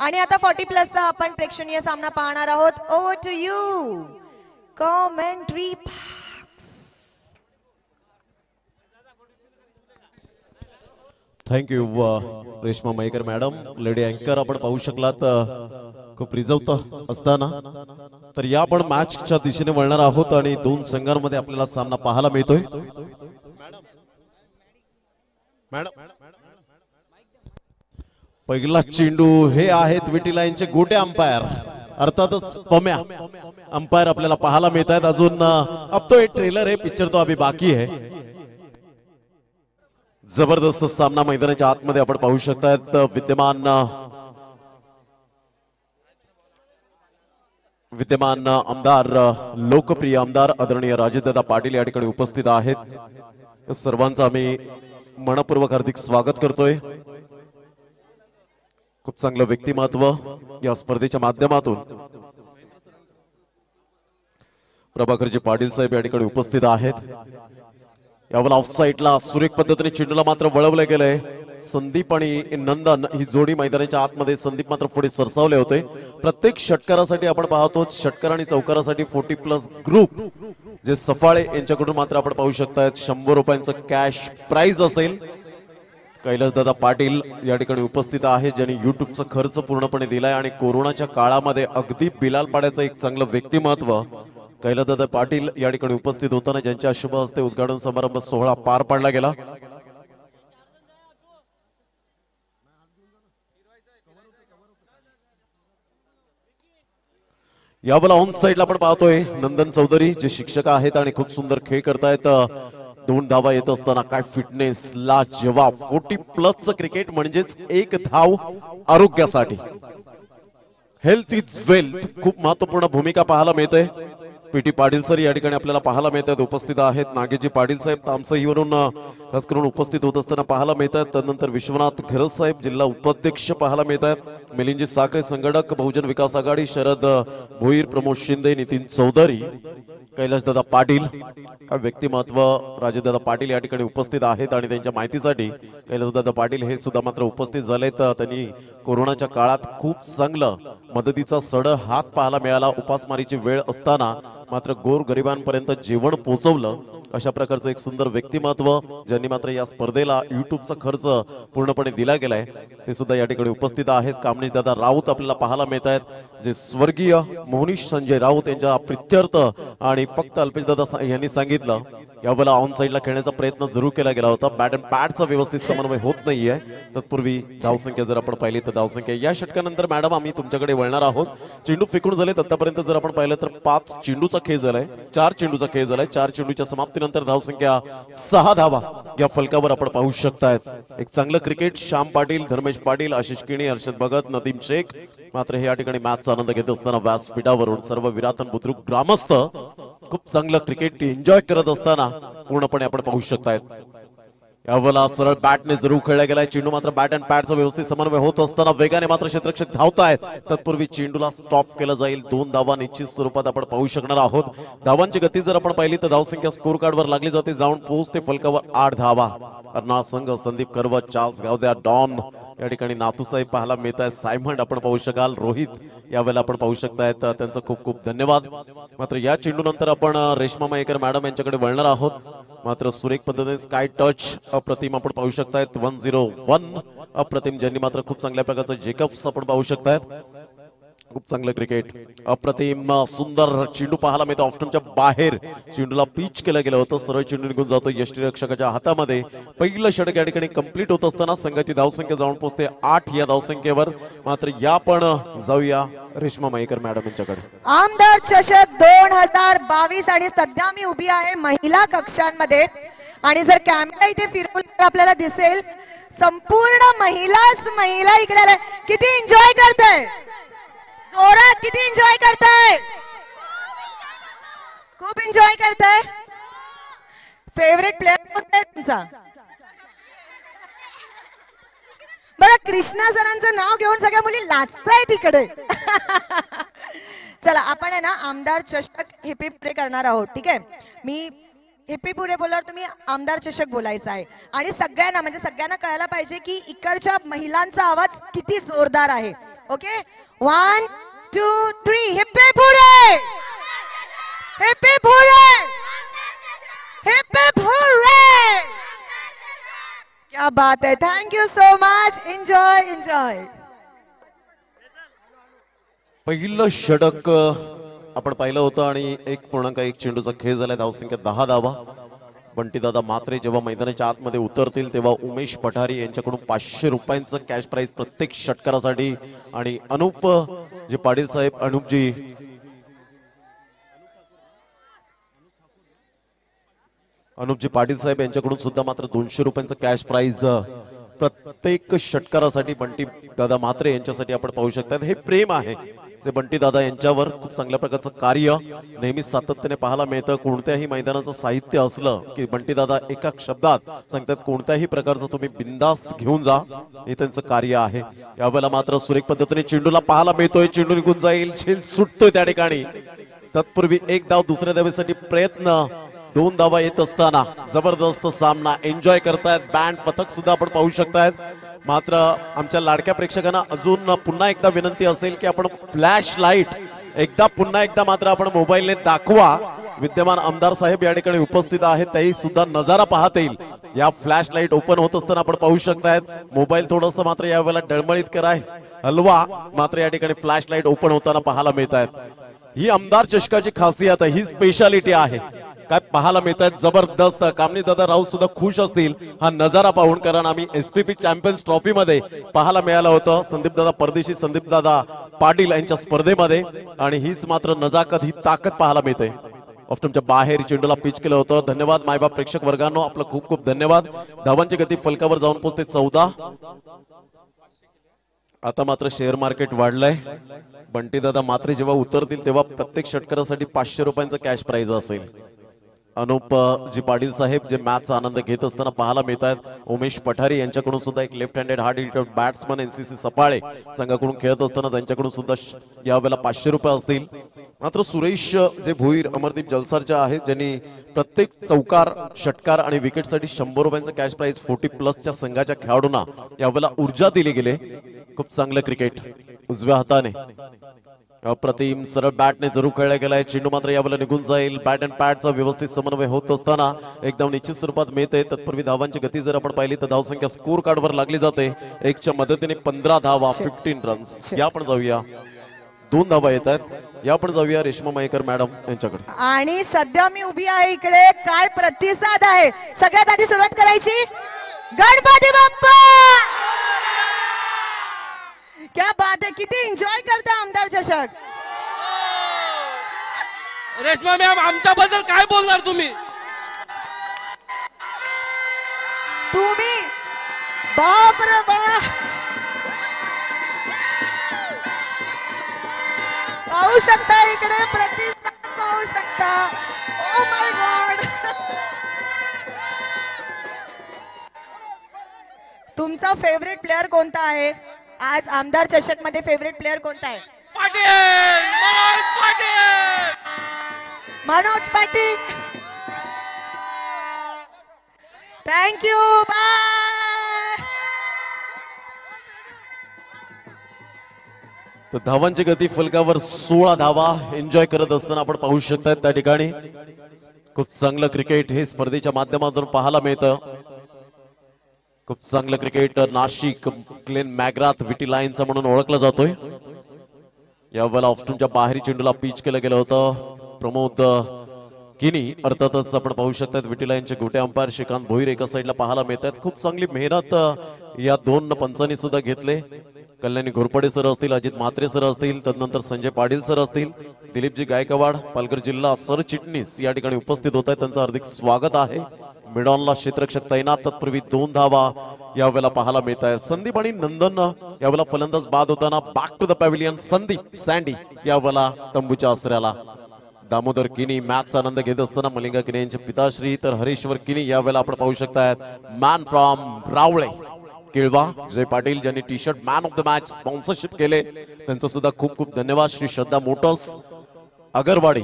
आणि आता 40+ आपण प्रेक्षणीय सामना पाहणार आहोत. Over to you commentary. Thank you Reshma Mayekar madam. Lady अँकर आपण पाहू शकलात खूप रिझवत असताना. तर या आपण मॅचच्या दिशेने वळणार आहोत आणि दोन संघांमध्ये आपल्याला सामना पाहायला मिळतोय. मॅडम पहिला चेंडू. हे आहेत विटी लाईनचे गोटे अंपायर, अर्थातच पम्या अंपायर आपल्याला पाहायला मिळत आहेत. अजून अब तो एक ट्रेलर है, पिक्चर तो अभी बाकी है. जबरदस्त सामना मैदानाच्या आतमध्ये आपण पाहू शकतात. विद्यमान आमदार, लोकप्रिय आमदार आदरणीय राजेशदादा पाटील या ठिकाणी उपस्थित आहेत. सर्वांचं आम्ही मनपूर्वक हार्दिक स्वागत करतोय. खूप चांगलं व्यक्तिमत्व या स्पर्धेच्या माध्यमातून प्रभाकरजी पाटील साहेब या ठिकाणी उपस्थित आहेत. यावर ऑफ साइडला सुरेख पद्धतीने चेंडूला मात्र वळवलं गेलंय. संदीप आणि नंदन ही जोडी मैदानाच्या आतमध्ये. संदीप मात्र पुढे सरसावले होते. प्रत्येक षटकारासाठी आपण पाहतो षटकार आणि चौकारासाठी 40+ ग्रुप जे सफाळे यांच्याकडून मात्र आपण पाहू शकतायत 100 रुपयांचं कॅश प्राइज असेल. कैलासदादा पाटील या ठिकाणी उपस्थित आहे, ज्यांनी युट्यूबचा खर्च पूर्णपणे दिलाय आणि कोरोनाच्या काळामध्ये अगदी बिलाल पाड्याचं एक चांगलं व्यक्तिमत्व कैलासदादा पाटील या ठिकाणी उपस्थित होताना ज्यांच्या शुभ हस्ते उद्घाटन समारंभ सोहळा पार पाडला गेला. यावेळेला ऑन साइडला आपण पाहतोय नंदन चौधरी जे शिक्षक आहेत आणि खूप सुंदर खेळ करतायत. 2 धावा येत असताना काय फिटनेस, लाजवाब. 40+ क्रिकेट म्हणजेच एक धाव आरोग्यासाठी. Health is wealth. खूप महत्वपूर्ण भूमिका पाहायला मिळते. पीटी पाटील सर या ठिकाणी आपल्याला पाहायला मिळतात, उपस्थित आहेत. नागेशजी पाटील साहेब तामसईवरून खास करून उपस्थित होत असताना पाहायला मिळतात. त्यानंतर विश्वनाथ घरज साहेब जिल्हा उपाध्यक्ष पाहायला मिळतात. मिलिंदजी साखरे संघटक बहुजन विकास आघाडी, शरद भोईर, प्रमोद शिंदे, नितीन चौधरी, कैलासदादा पाटील. काय व्यक्तिमत्व. राजेशदादा पाटील या ठिकाणी उपस्थित आहेत आणि त्यांच्या माहितीसाठी कैलासदादा पाटील हे सुद्धा मात्र उपस्थित झालेत. त्यांनी कोरोनाच्या काळात खूप चांगलं मदतीचा सड हात पाहायला मिळाला. उपासमारीची वेळ असताना मात्र गोरगरिबांपर्यंत जेवण पोहोचवलं. अशा प्रकारचं एक सुंदर व्यक्तिमत्व ज्यांनी मात्र या स्पर्धेला युट्यूबचा खर्च पूर्णपणे दिला गेलाय ते सुद्धा या ठिकाणी उपस्थित आहेत. कामनेश दादा राऊत आपल्याला पाहायला मिळत आहेत, जे स्वर्गीय मोहनीश संजय राऊत यांच्या प्रित्यर्थ आणि फक्त अल्पेश दादा यांनी सांगितलं यावेळेला ऑन साइडला खेळण्याचा प्रयत्न जरूर केला गेला होता. बॅट अँड पॅडचा व्यवस्थित समन्वय होत नाहीये. तत्पूर्वी धावसंख्या जर आपण पाहिली तर धावसंख्या या षटकानंतर मॅडम आम्ही तुमच्याकडे वळणार आहोत. चेंडू फेकून झालेत आतापर्यंत जर आपण पाहिलं तर 5 चेंडूचा खेळ झालाय, 4 चेंडूचा खेळ झालाय. 4 चेंडूच्या समाप्तीनंतर धावसंख्या 6 धावा या फलकावर आपण पाहू शकतायत. एक चांगलं क्रिकेट. श्याम पाटील, धर्मेश पाटील, आशिष किणी, हर्षद भगत, नदीम शेख मात्र हे या ठिकाणी मॅचचा आनंद घेत असताना व्यासपीठावरून सर्व विरातन बुद्रुक ग्रामस्थ खूप चांगलं क्रिकेट एन्जॉय करत असताना पूर्णपणे आपण पाहू शकतायत. यावेळेला सरळ बॅटने जरूर खेळला गेलाय. चेंडू मात्र बॅट अँड पॅडचा व्यवस्थित समन्वय होत असताना वेगाने मात्र क्षेत्ररक्षक धावतायत. तत्पूर्वी चेंडूला स्टॉप केलं जाईल. 2 धावा निश्चित स्वरूपात आपण पाहू शकणार आहोत. धावांची गती जर आपण पाहिली तर धावसंख्या स्कोर कार्डवर लागली जाते. जाऊन पोहोचते फलकावर 8 धावा. अर्नाळ संघ, संदीप करवत, चार्ल्स गावद्या, डॉन या ठिकाणी नाथूसाहेब पाहायला मिळत आहे. सायमंड आपण पाहू शकाल. रोहित यावेळेला आपण पाहू शकतायत. त्यांचं खूप खूप धन्यवाद. मात्र या चेंडू नंतर आपण रेश्मा मयेकर मॅडम यांच्याकडे वळणार आहोत. मात्र सुरेख पद्धतीने स्काय टच अप्रतिम आपण पाहू शकतायत. 101 अप्रतिम, ज्यांनी मात्र खूप चांगल्या प्रकारचं जेकब्स आपण पाहू शकतायत. खूप चांगलं क्रिकेट. अप्रतिम सुंदर चेंडू पाहायला मिळतो. ऑफ्टनच्या बाहेर चेंडूला पिच केलं गेलं होतं. सरळ चेंडू निघून जातो यष्टीरक्षकाच्या हातामध्ये. पहिलं षटक या ठिकाणी कंप्लीट होत असताना संघाची धावसंख्या जाऊन पोहोचते 8 या धावसंख्येवर. मात्र या पण जाऊया रेश्मा मयेकर मॅडम यांच्याकडे. आमदार चषक 2022 आणि सध्या मी उभी आहे महिला कक्षांमध्ये आणि जर कॅमेरा इथे फिरवला तर आपल्याला दिसेल संपूर्ण महिला इकडे आल्या. किती एन्जॉय करताय, जोरात किती एन्जॉय करताय, खूप एन्जॉय करताय. फेवरेट प्लेअर कोणता आहे तुमचा? बघा कृष्णा सरांचं नाव घेऊन सगळ्या मुली नाचताय तिकडे. चला आपण आहे ना आमदार चषक हिप हिप प्रे करणार आहोत. ठीक आहे, मी हिप्पी पुढे बोलल्यावर तुम्ही आमदार चषक बोलायचा आहे आणि सगळ्यांना म्हणजे सगळ्यांना कळायला पाहिजे की इकडच्या महिलांचा आवाज किती जोरदार आहे. ओके 1 2 3 हिप्पी पुढे हिप्पी पुढे हिप्पी पुढे. क्या बात है. Thank you so much. Enjoy enjoy. पहिलं षटक आपण पाहिलं होतं आणि 1.1 चेंडूचा खेळ झाला. धावसंख्या 10 धावा. बंटीदादा मात्रे जेव्हा मैदानाच्या आतमध्ये उतरतील तेव्हा उमेश पठारी यांच्याकडून 500 रुपयांचं कॅश प्राइज प्रत्येक षटकारासाठी आणि अनुप जे पाटील साहेब अनुपजी पाटील साहेब यांच्याकडून सुद्धा मात्र 200 रुपयांचं कॅश प्राइज प्रत्येक षटकारासाठी बंटी दादा मात्रे यांच्यासाठी आपण पाहू शकता. हे प्रेम आहे जे बंटी दादा यांच्यावर खूप चांगल्या प्रकारचं कार्य नेहमी सातत्याने पाहायला मिळतं. कोणत्याही मैदानाचं साहित्य असलं की बंटी दादा एका शब्दात सांगतात कोणत्याही प्रकारचं तुम्ही बिंदास्त घेऊन जा, हे त्यांचं कार्य आहे. यावेळेला मात्र सुरेख पद्धतीने चेंडूला पाहायला मिळतोय. चेंडू निघून जाईल, झेल सुटतोय त्या ठिकाणी. तत्पूर्वी एक धाव दुसऱ्या धावेसाठी प्रयत्न. 2 धावा येत असताना जबरदस्त सामना एन्जॉय करतायत. बँड पथक सुद्धा आपण पाहू शकतायत. मात्र आमच्या लाडक्या प्रेक्षकांना अजून पुन्हा एकदा विनंती असेल की आपण फ्लॅश लाईट पुन्हा एकदा मात्र आपण मोबाईलने दाखवा. विद्यमान आमदार साहेब या ठिकाणी उपस्थित आहेत, त्याही सुद्धा नजारा पाहता येईल. या फ्लॅश लाईट ओपन होत असताना आपण पाहू शकतायत. मोबाईल थोडस मात्र यावेळेला डळमळीत कराय हलवा, मात्र या ठिकाणी फ्लॅश लाईट ओपन होताना पाहायला मिळत आहेत. ही आमदार चषकाची खासियत आहे, ही स्पेशालिटी आहे. काय पाहायला मिळत आहेत जबरदस्त. कामनी दादा राऊत सुद्धा खुश असतील हा नजारा पाहून, कारण आम्ही एसपीपी चॅम्पियन्स ट्रॉफी मध्ये पाहायला मिळालं होतं संदीप दादा परदेशी संदीप दादा पाटील यांच्या स्पर्धेमध्ये, आणि हीच मात्र नजाकत, ही ताकद पाहायला मिळते. ऑफ्टमच्या बाहेर चेंडूला पिच केलं होतं. धन्यवाद मायबाप प्रेक्षक वर्गांनो, आपलं खूप खूप धन्यवाद. धावांची गती फलकावर जाऊन पोहोचते 14. आता मात्र शेअर मार्केट वाढलंय. बंटी दादा मात्र जेव्हा उतरतील तेव्हा प्रत्येक षटकारासाठी 500 रुपयांचं कॅश प्राइज असेल. अनुप जी पाटील साहेब जे मॅचचा आनंद घेत असताना पाहायला मिळतात. उमेश पठारी यांच्याकडून सुद्धा एक left handed hard hitter batsman NCC Saphale संघाकडून खेळत असताना त्यांच्याकडून सुद्धा यावेळेला 500 रुपये असतील. मात्र सुरेश जे भोईर अमरदीप जलसारच्या आहेत, ज्यांनी प्रत्येक चौकार षटकार आणि विकेटसाठी 100 रुपयांचं कॅश प्राइज 40+ संघाच्या खेळाडूंना यावेळेला ऊर्जा दिली गेली. खूप चांगलं क्रिकेट उजव्या हाताने अप्रतिम सरळ बॅटने जरूर खेळला गेलाय. चेंडू मात्र यावेळेला निघून जाईल. बॅट अँड पॅडचा व्यवस्थित समन्वय होत असताना एकदम निश्चित स्वरूपात मिळते. तत्पूर्वी धावांची गती जर आपण पाहिली तर धावसंख्या स्कोर कार्डवर लागली जाते. 1च्या मदतीने 15 धावा 15 रन्स. या आपण जाऊया, 2 धावा येत आहेत. या आपण जाऊया रेश्मा मयेकर मॅडम यांच्याकडे. आणि सध्या मी उभी आहे इकडे, काय प्रतिसाद आहे. सगळ्यात आधी सुरुवात करायची गणपती बाप्पा. क्या बात है, किती एन्जॉय करता आमदार चषक. रेश्मा मॅम, आमच्याबद्दल काय बोलणार तुम्ही? तुम्ही बाप रे बाप, पाहू शकता इकडे प्रतिसाद पाहू शकता. Oh my God. तुमचा फेवरेट प्लेयर कोणता आहे आज आमदार चषक मध्ये? फेवरेट प्लेयर कोणता आहे? पाटील, मनोज पाटील. मनोज पाटील. Thank you, bye. तर धावांची गती फलकावर 16 धावा एन्जॉय करत असताना आपण पाहू शकतात. त्या ठिकाणी खूप चांगलं क्रिकेट हे स्पर्धेच्या माध्यमातून पाहायला मिळतं. खूप चांगलं क्रिकेट नाशिक क्लेन मॅग्राथ विटी लाईनचा म्हणून ओळखला जातोय. यावेळेला ऑफ्टूनच्या बाहेरी चेंडूला पिच केलं गेलं होतं. प्रमोद किनी अर्थातच आपण पाहू शकतात. विटी लाईनचे गोटे अंपायर श्रीकांत भोईर एका साईडला पाहायला मिळतात. खूप चांगली मेहनत या 2 पंचांनी सुद्धा घेतले. कल्याणी घोरपडे सर असतील, अजित म्हात्रे सर असतील, तदनंतर संजय पाटील सर असतील, दिलीपजी गायकवाड पालघर जिल्हा सरचिटणीस या ठिकाणी उपस्थित होत आहेत. त्यांचं हार्दिक स्वागत आहे. मिडॉनला क्षेत्ररक्षक तैनात. तत्पूर्वी 2 धावा यावेळेला पाहायला मिळत आहे. संदीप आणि नंदन यावेळेला फलंदाज बाद होताना back to the pavilion. Sandeep Sandy यावेळेला तंबूच्या आसऱ्याला. दामोदर किनी मॅचचा आनंद घेत असताना मलिंगा किनी यांचे पिताश्री, तर हरेश्वर किनी यावेळेला आपण पाहू शकतायत. मॅन फ्रॉम रावळे केळवा जय पाटील ज्यांनी T shirt man of the match sponsorship केले, त्यांचं सुद्धा खूप खूप धन्यवाद. Shri Shraddha motors Agarwadi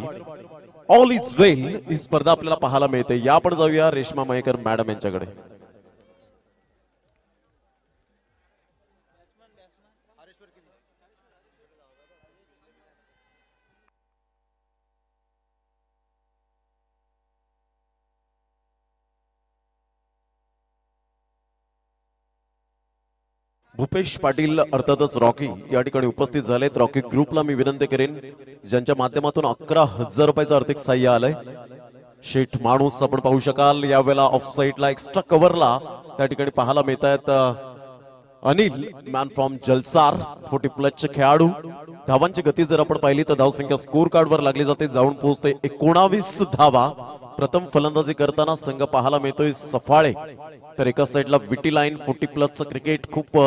all is well ही स्पर्धा आपल्याला पाहायला मिळते. या आपण जाऊया रेश्मा मयेकर मॅडम यांच्याकडे. भूपेश पाटील अर्थातच रॉकी या ठिकाणी उपस्थित झालेत. रॉकी ग्रुपला मी विनंती करेन ज्यांच्या माध्यमातून 11,000 रुपयाचं आर्थिक सहाय्य आलंय. शेठ माणूस आपण पाहू शकाल. यावेळेला ऑफ साईडला एक्स्ट्रा कव्हरला त्या ठिकाणी पाहायला मिळत आहेत अनिल मॅन फ्रॉम जलसार 40 प्लसचे खेळाडू. धावांची गती जर आपण पाहिली तर धावसंख्या स्कोर कार्डवर लागली जाते. जाऊन पोहोचते 19 धावा. प्रथम फलंदाजी करताना संघ पाहायला मिळतोय सफाळे. तर एका साईडला विटी लाईन 40 प्लसचं क्रिकेट खूप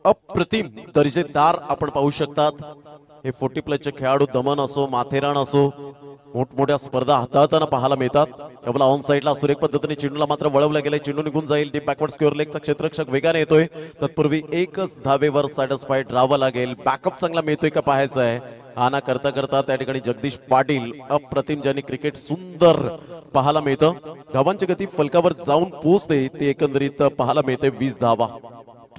अप्रतिम दर्जेदार आपण पाहू शकतात. हे 40 प्लसचे खेळाडू दमन असो माथेरान असो मोठमोठ्या स्पर्धा हाताळताना पाहायला मिळतात. यावेळेला ऑन साईडला सुरेख पद्धतीने चेंडूला मात्र वळवलं गेलंय. चेंडू निघून जाईल. डीप बॅकवर्ड स्क्वेअर लेगचा क्षेत्ररक्षक वेगाने येतोय. तत्पूर्वी एकच धावेवर सॅटिस्फाईड राहावं लागेल. बॅकअप चांगला मिळतोय का पाहायचं आहे. आना करता करता त्या ठिकाणी जगदीश पाटील अप्रतिम ज्यांनी क्रिकेट सुंदर पाहायला मिळतं. धावांची गती फलकावर जाऊन पोहोचते ते एकंदरीत पाहायला मिळते 20 धावा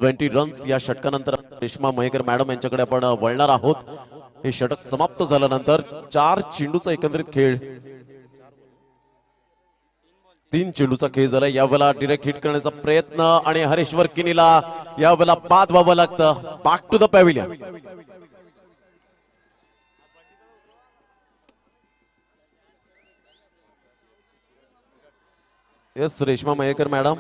20 रन्स. या षटकानंतर रेश्मा मयेकर मॅडम यांच्याकडे आपण वळणार आहोत. हे षटक समाप्त झाल्यानंतर 4 चेंडूचा एकंदरीत खेळ 3 चेंडूचा खेळ झाला. यावेळेला डिरेक्ट हिट करण्याचा प्रयत्न आणि हरेश्वर किनीला यावेळेला बाद व्हावं लागतं. Back to the pavilion. Yes Reshma Mayekar madam.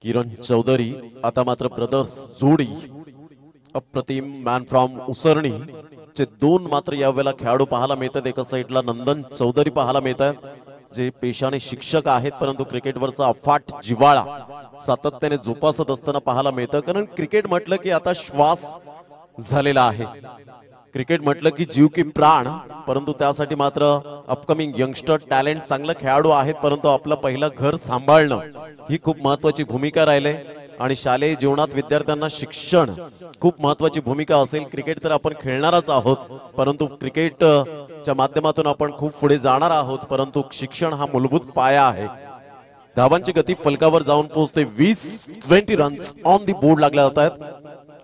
Kiran Chaudhari आता मात्र ब्रदर्स जोडी अप्रतिम मॅन फ्रॉम उसरणी चे 2 मात्र यावेळेला खेळाडू पाहायला मिळतात. एका साईडला नंदन चौधरी पाहायला मिळतात जे पेशाने शिक्षक आहेत परंतु क्रिकेटवरचा अफाट जिव्हाळा सातत्याने जोपासत असताना पाहायला मिळतं. कारण क्रिकेट म्हटलं की आता श्वास झालेला आहे. क्रिकेट म्हटलं की जीव की प्राण. परंतु त्यासाठी मात्र अपकमिंग यंगस्टर टॅलेंट चांगलं खेळाडू आहेत परंतु आपलं पहिलं घर सांभाळणं ही खूप महत्वाची भूमिका राहिली. आणि शालेय जीवनात विद्यार्थ्यांना शिक्षण खूप महत्वाची भूमिका असेल. क्रिकेट तर आपण खेळणारच आहोत परंतु क्रिकेटच्या माध्यमातून आपण खूप पुढे जाणार आहोत. परंतु शिक्षण हा मूलभूत पाया आहे. धावांची गती फलकावर जाऊन पोहोचते 20 रन्स ऑन दी बोर्ड लागल्या जात आहेत.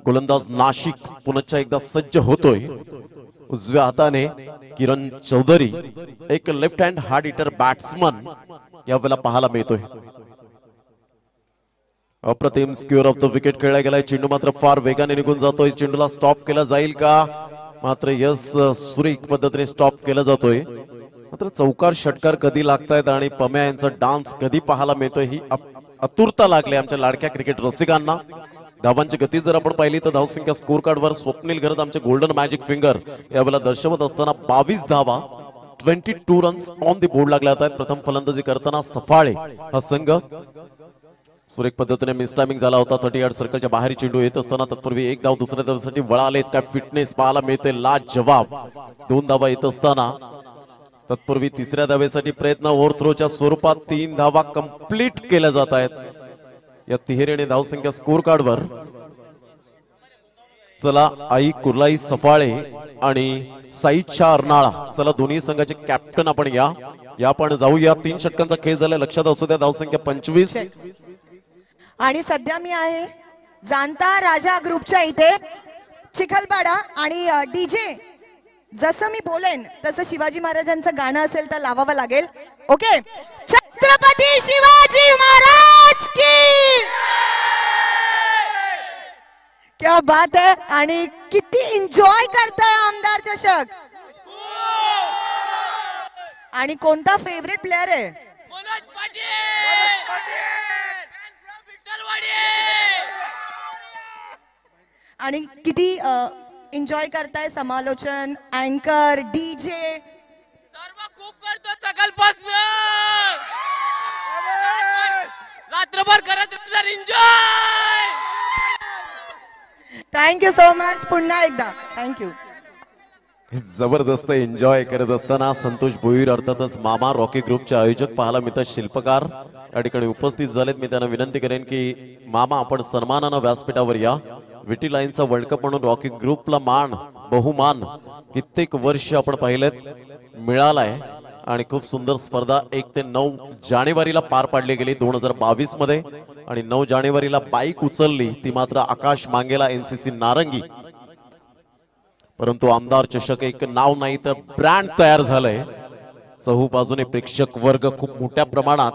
गोलंदाज नाशिक पुन्हा एकदा सज्ज होतोय. उजव्या हाताने किरण चौधरी एक left hand hard hitter batsman यावेळेला पाहायला मिळतोय. अप्रतिम स्क्वेअर ऑफ द विकेट खेळला गेलाय. चेंडू मात्र फार वेगाने निघून जातोय. चेंडूला स्टॉप केला जाईल का मात्र यस सुरेख पद्धतीने स्टॉप केला जातोय. मात्र चौकार षटकार कधी लागतायत आणि पम्या यांचा डान्स कधी पाहायला मिळतोय ही आतुरता लागली आमच्या लाडक्या क्रिकेट रसिकांना. धावांची गती जर आपण पाहिली तर धावसंख्या स्कोर कार्डवर स्वप्नील घरत आमचे गोल्डन मॅजिक फिंगर यावेळेला दर्शवत असताना 22 धावा 22 रन्स ऑन दी बोर्ड लागल्या आहेत. प्रथम फलंदाजी करताना सफाळे हा संघ सुरेख पद्धतीने मिस टायमिंग झाला होता. 30 यार्ड सर्कलच्या बाहेर चेंडू येत असताना तत्पूर्वी एक धाव दुसऱ्या धावेसाठी वळालेत. काय फिटनेस पाहायला मिळते लाजवाब. 2 धावा येत असताना तत्पूर्वी तिसऱ्या धावेसाठी प्रयत्न ओव्हर थ्रोच्या स्वरूपात 3 धावा कंप्लीट केल्या जात आहेत. या तिहेरीने धावसंख्या स्कोर कार्डवर चला आई कुर्लाई सफाळे आणि साईच्या अर्नाळा चला दोन्ही संघाचे कॅप्टन आपण या पण जाऊया. 3 षटकांचा खेळ झाला. लक्षात असू द्या धावसंख्या 25. आणि सध्या मी आहे जाणता राजा ग्रुपच्या इथे चिखलपाडा आणि डीजे जसं मी बोलेन तसं शिवाजी महाराजांचं गाणं असेल तर लावावं लागेल. ओके. छत्रपती शिवाजी महाराज की क्या बात है. आणि किती एन्जॉय करताय आमदार चषक. आणि कोणता फेवरेट प्लेयर आहे. मनोज पाटील. आणि किती एन्जॉय करताय समालोचन अँकर डीजे सर्व खूप करतो सकाळपासून रात्रभर करत एन्जॉय. Thank you so much. पुन्हा एकदा थँक्यू. जबरदस्त एन्जॉय करत असताना संतोष भोईर अर्थातच मामा रॉकी ग्रुपचे आयोजक पाहायला मिळतात शिल्पकार या ठिकाणी उपस्थित झालेत. मी त्यांना विनंती करेन की मामा आपण सन्मानानं व्यासपीठावर या. विटी लाईनचा वर्ल्ड कप म्हणून रॉकी ग्रुपला बहुमान कित्येक वर्ष आपण पाहिलेत मिळालाय आणि खूप सुंदर स्पर्धा 1 ते 9 जानेवारीला पार पाडली गेली 2022 मध्ये आणि 9 जानेवारीला बाईक उचलली ती मात्र आकाश मांगेला एनसीसी नारंगी. परंतु आमदार चषक एक नाव नाही तर ब्रँड तयार झालंय. चहू बाजूने प्रेक्षक वर्ग खूप मोठ्या प्रमाणात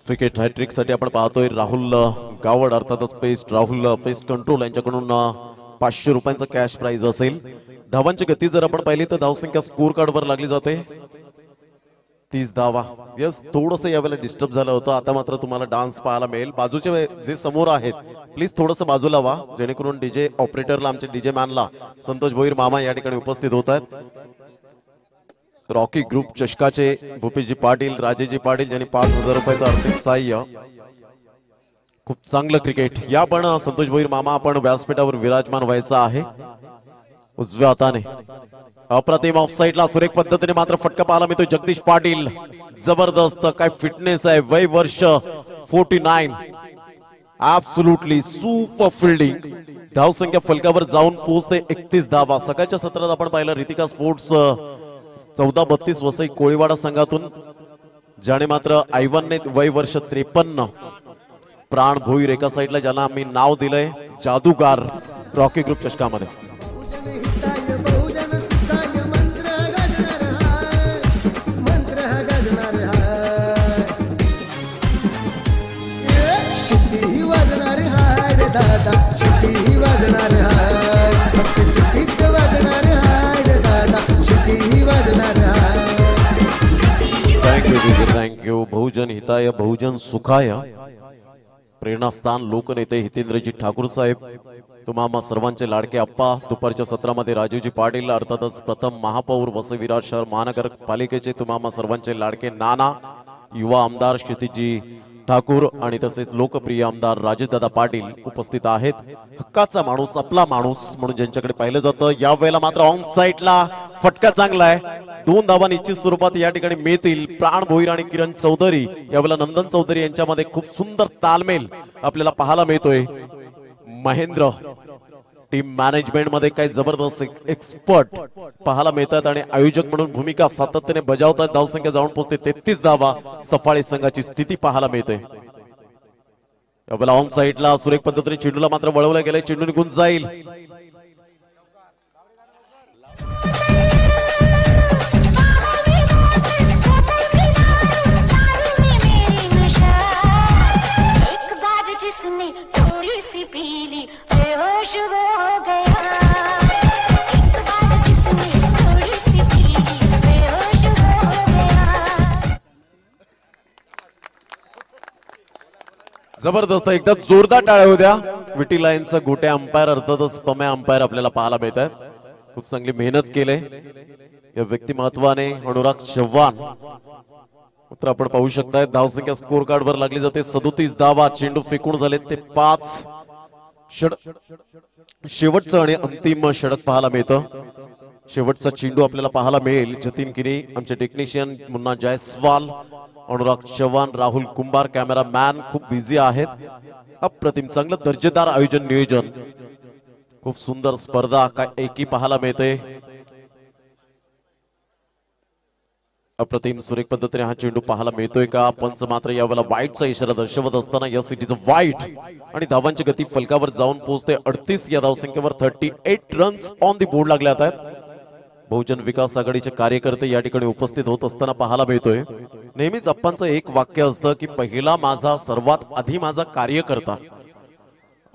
क्रिकेट हॅट्रिक साठी आपण पाहतोय राहुल गावड अर्थातच पेस्ट कंट्रोल यांच्याकडून 500 रुपयांचा कॅश प्राइज असेल. धावांची गती जर आपण पाहिली तर धावसंख्या स्कोर कार्ड वर लागली जाते 30 धावा. यस थोडंसं यावेळेला डिस्टर्ब झालं होतं. आता मात्र तुम्हाला डान्स पाहायला मिळेल. बाजूचे जे समोर आहेत प्लीज थोडंसं बाजूला व्हा जेणेकरून डीजे ऑपरेटरला आमचे डीजे मॅनला संतोष भोईर मामा या ठिकाणी उपस्थित होत आहेत. रॉकी ग्रुप चषकाचे भूपेशजी पाटील राजेजी पाटील यांनी 5000 रुपयाचं आर्थिक सहाय्य. खूप चांगलं क्रिकेट. या पण संतोष भोईर मामा आपण व्यासपीठावर विराजमान व्हायचं आहे. उजव्या हाताने अप्रतिम ऑफ साइडला सुरेख पद्धतीने मात्र फटका पाहायला मिळतोय. जगदीश पाटील जबरदस्त काय फिटनेस आहे. वय वर्ष 49. Absolutely super fielding. धावसंख्या फलकावर जाऊन पोहोचते 31 धावा. सकाळच्या सत्रात आपण पाहिलं रितिका स्पोर्ट्स 14-32 वसई कोळीवाडा संघातून ज्याने मात्र आयवनने वय वर्ष 53. प्राण भोईर एका साईडला ज्याला आम्ही नाव दिलंय जादूगार रॉकी ग्रुप चषकामध्ये. थँक्यू. बहुजन हिताय बहुजन सुखाय. प्रेरणास्थान लोकनेते हितेंद्रजी ठाकूर साहेब तुम्हा सर्वांचे लाडके अप्पा. दुपारच्या सत्रामध्ये राजीवजी पाटील अर्थातच प्रथम महापौर वसई विरार शहर महानगरपालिकेचे तुम्हा सर्वांचे लाडके नाना. युवा आमदार क्षितिजी ठाकूर आणि तसेच लोकप्रिय आमदार राजेशदादा पाटील उपस्थित आहेत. हक्काचा माणूस आपला माणूस म्हणून ज्यांच्याकडे पाहिलं जातं. यावेळेला मात्र ऑन साइडला फटका चांगला आहे. 2 धावा निश्चित स्वरूपात या ठिकाणी मिळतील. प्राण भोईर आणि किरण चौधरी यावेळेला नंदन चौधरी यांच्यामध्ये खूप सुंदर तालमेल आपल्याला पाहायला मिळतोय. महेंद्र टीम मॅनेजमेंट मध्ये काही जबरदस्त एक्सपर्ट पाहायला मिळतात आणि आयोजक म्हणून भूमिका सातत्याने बजावतात. धावसंख्या जाऊन पोहोचते 33 धावा. सफाळी संघाची स्थिती पाहायला मिळते. यावेळेला ऑन साइडला सुरेख पद्धतीने चेंडूला मात्र वळवलं गेलंय. चेंडू निघून जाईल. जबरदस्त एकदा जोरदार टाळ्या होत्या. विटी लाईनचा गोटे अंपायर अर्थातच पमे अंपायर आपल्याला पाहायला मिळत आहेत. खूप चांगली मेहनत केले या व्यक्तिमत्वाने. अनुराग चव्हाण मात्र आपण पाहू शकताय धावसंख्या स्कोर कार्ड वर लागली जाते 37 धावा. चेंडू फेकून झाले ते 5. शेवटचं आणि अंतिम षटक पाहायला मिळतं. शेवटचा चेंडू आपल्याला पाहायला मिळेल. जतीन गिरी आमचे टेक्निशियन मुन्ना जायस्वाल अनुराग चव्हाण राहुल कुंभार कॅमेरामॅन खूप बिझी आहेत. अप्रतिम चांगलं दर्जेदार आयोजन नियोजन. खूप सुंदर स्पर्धा काय एकी पाहायला मिळते. अप्रतिम सुरेख पद्धतीने हा चेंडू पाहायला मिळतोय का. पंच मात्र यावेळेला वाईटचा इशारा दर्शवत असताना या सिटीचं वाईट आणि धावांची गती फलकावर जाऊन पोहोचते 38. या धावसंख्येवर 38 रन्स ऑन दी बोर्ड लागल्यात आहेत. बहुजन विकास आघाडीचे कार्यकर्ते या ठिकाणी उपस्थित होत असताना पाहायला मिळतोय. नेहमीच अप्पांचं एक वाक्य असतं की पहिला माझा सर्वात आधी माझा कार्यकर्ता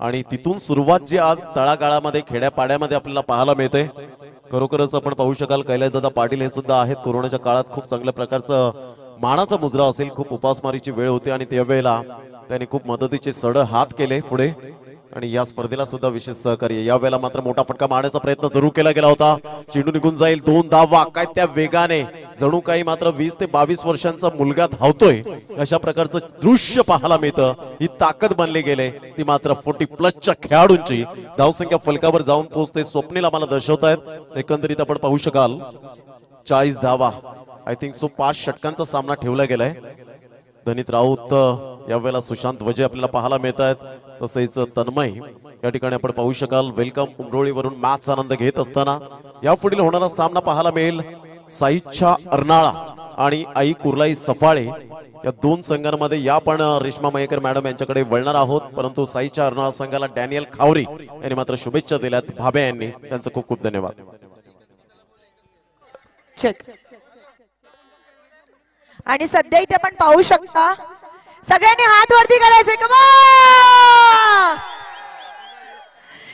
आणि तिथून सुरुवात जी आज तळागाळामध्ये खेड्यापाड्यामध्ये आपल्याला पाहायला मिळते. खरोखरच आपण पाहू शकाल कैलासदादा पाटील हे सुद्धा आहेत. कोरोनाच्या काळात खूप चांगल्या प्रकारचं मानाचा मुजरा असेल. खूप उपासमारीची वेळ होती आणि त्यावेळेला त्यांनी खूप मदतीचे सड हात केले पुढे आणि या स्पर्धेला सुद्धा विशेष सहकार्य. यावेळेला मात्र मोठा फटका मारण्याचा प्रयत्न जरूर केला गेला होता. चेंडू निघून जाईल. 2 धावा. काय त्या वेगाने जणू काही मात्र 20 ते 22 वर्षांचा मुलगा धावतोय अशा प्रकारचं दृश्य पाहायला मिळतं. ही ताकद बनली गेले ती मात्र 40+ खेळाडूंची धावसंख्या फलकावर जाऊन पोहोचते. स्वप्नील आम्हाला दर्शवतायत. एकंदरीत आपण पाहू शकाल 40 धावा. आय थिंक सो 5 षटकांचा सामना ठेवला गेलाय. धनित राऊत यावेळेला सुशांत वजे आपल्याला पाहायला मिळत आहेत. तसेच तन्मय या ठिकाणी आपण पाहू शकाल. वेलकम उमरोळीवरून मॅच आनंद घेत असताना यापुढील होणारा सामना पाहायला मिळेल साईच्छा अर्नाळा आणि आई कुर्लाई सफाळे या 2 संघांमध्ये. या पण रेश्मा मयेकर मॅडम यांच्याकडे वळणार आहोत. परंतु साईच्छा अर्नाळा संघाला डॅनियल खावरी यांनी मात्र शुभेच्छा दिल्यात भाबे यांनी. त्यांचं खूप खूप धन्यवाद. चेक. आणि सध्या इथे आपण पाहू शकता सगळ्यांनी हात वरती करायचे. कमा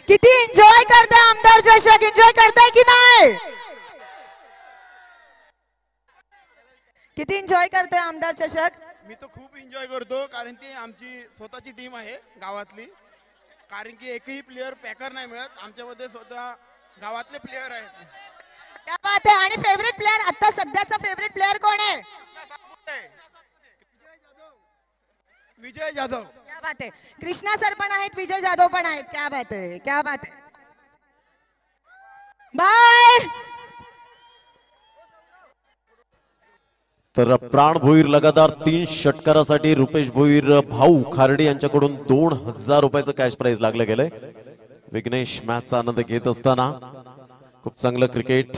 किती एन्जॉय करताय आमदार चषक. एन्जॉय करताय की नाही? किती एन्जॉय करतोय आमदार चषक? मी तर खूप एन्जॉय करतो कारण ती आमची स्वतःची टीम आहे गावातली. कारण की एकही प्लेअर पॅकर नाही मिळत. आमच्यामध्ये स्वतः गावातले प्लेअर आहेत. क्या बात आहे. आणि फेवरेट प्लेअर आता सध्याचा फेवरेट प्लेअर कोण आहे? विजय जाधव. क्या बात आहे. कृष्णा सर पण आहेत. विजय जाधव पण आहेत. क्या बात आहे. क्या बात आहे. बाय. तर प्राण भोईर लगातार 3 षटकारासाठी रुपेश भोईर भाऊ खार्डे यांच्याकडून 2000 रुपयाचं कॅश प्राइज लागलं गेलंय. विघ्नेश मॅचचा आनंद घेत असताना खूप चांगलं क्रिकेट.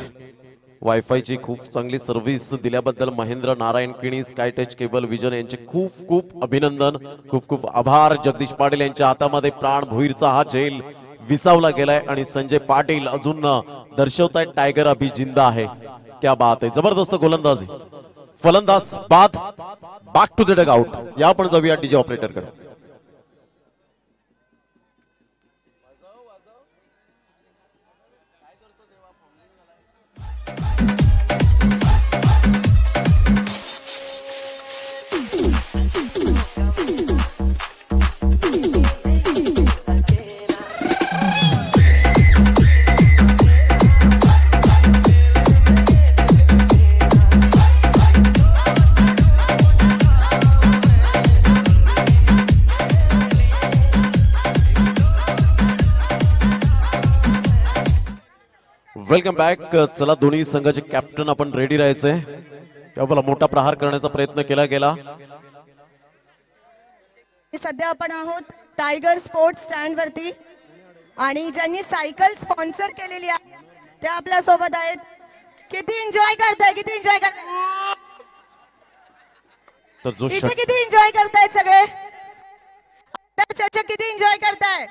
वायफायची खूप चांगली सर्व्हिस दिल्याबद्दल महेंद्र नारायण किणी स्काय टच केबल विजन यांचे खूप खूप अभिनंदन. खूप खूप आभार. जगदीश पाटील यांच्या हातामध्ये प्राण भोईरचा हा झेल विसावला गेलाय आणि संजय पाटील अजून दर्शवतायत टायगर अभि जिंदा आहे. क्या बात आहे. जबरदस्त गोलंदाजी. फलंदाज बाद. Back to the dugout. या आपण जाऊया डीजे ऑपरेटर कडे. Welcome back. चला दोन्ही संघाचे कॅप्टन आपण रेडी राहायचंय. त्यावेळेला मोठा प्रहार करण्याचा प्रयत्न केला गेला. सध्या आपण आहोत टायगर स्पोर्ट्स स्टँड वरती आणि ज्यांनी सायकल स्पॉन्सर केलेली आहे ते आपल्या सोबत आहेत. किती एन्जॉय करताय. किती एन्जॉय करताय. तर जो इथे किती एन्जॉय करतायत सगळे. चर्चा किती एन्जॉय करताय.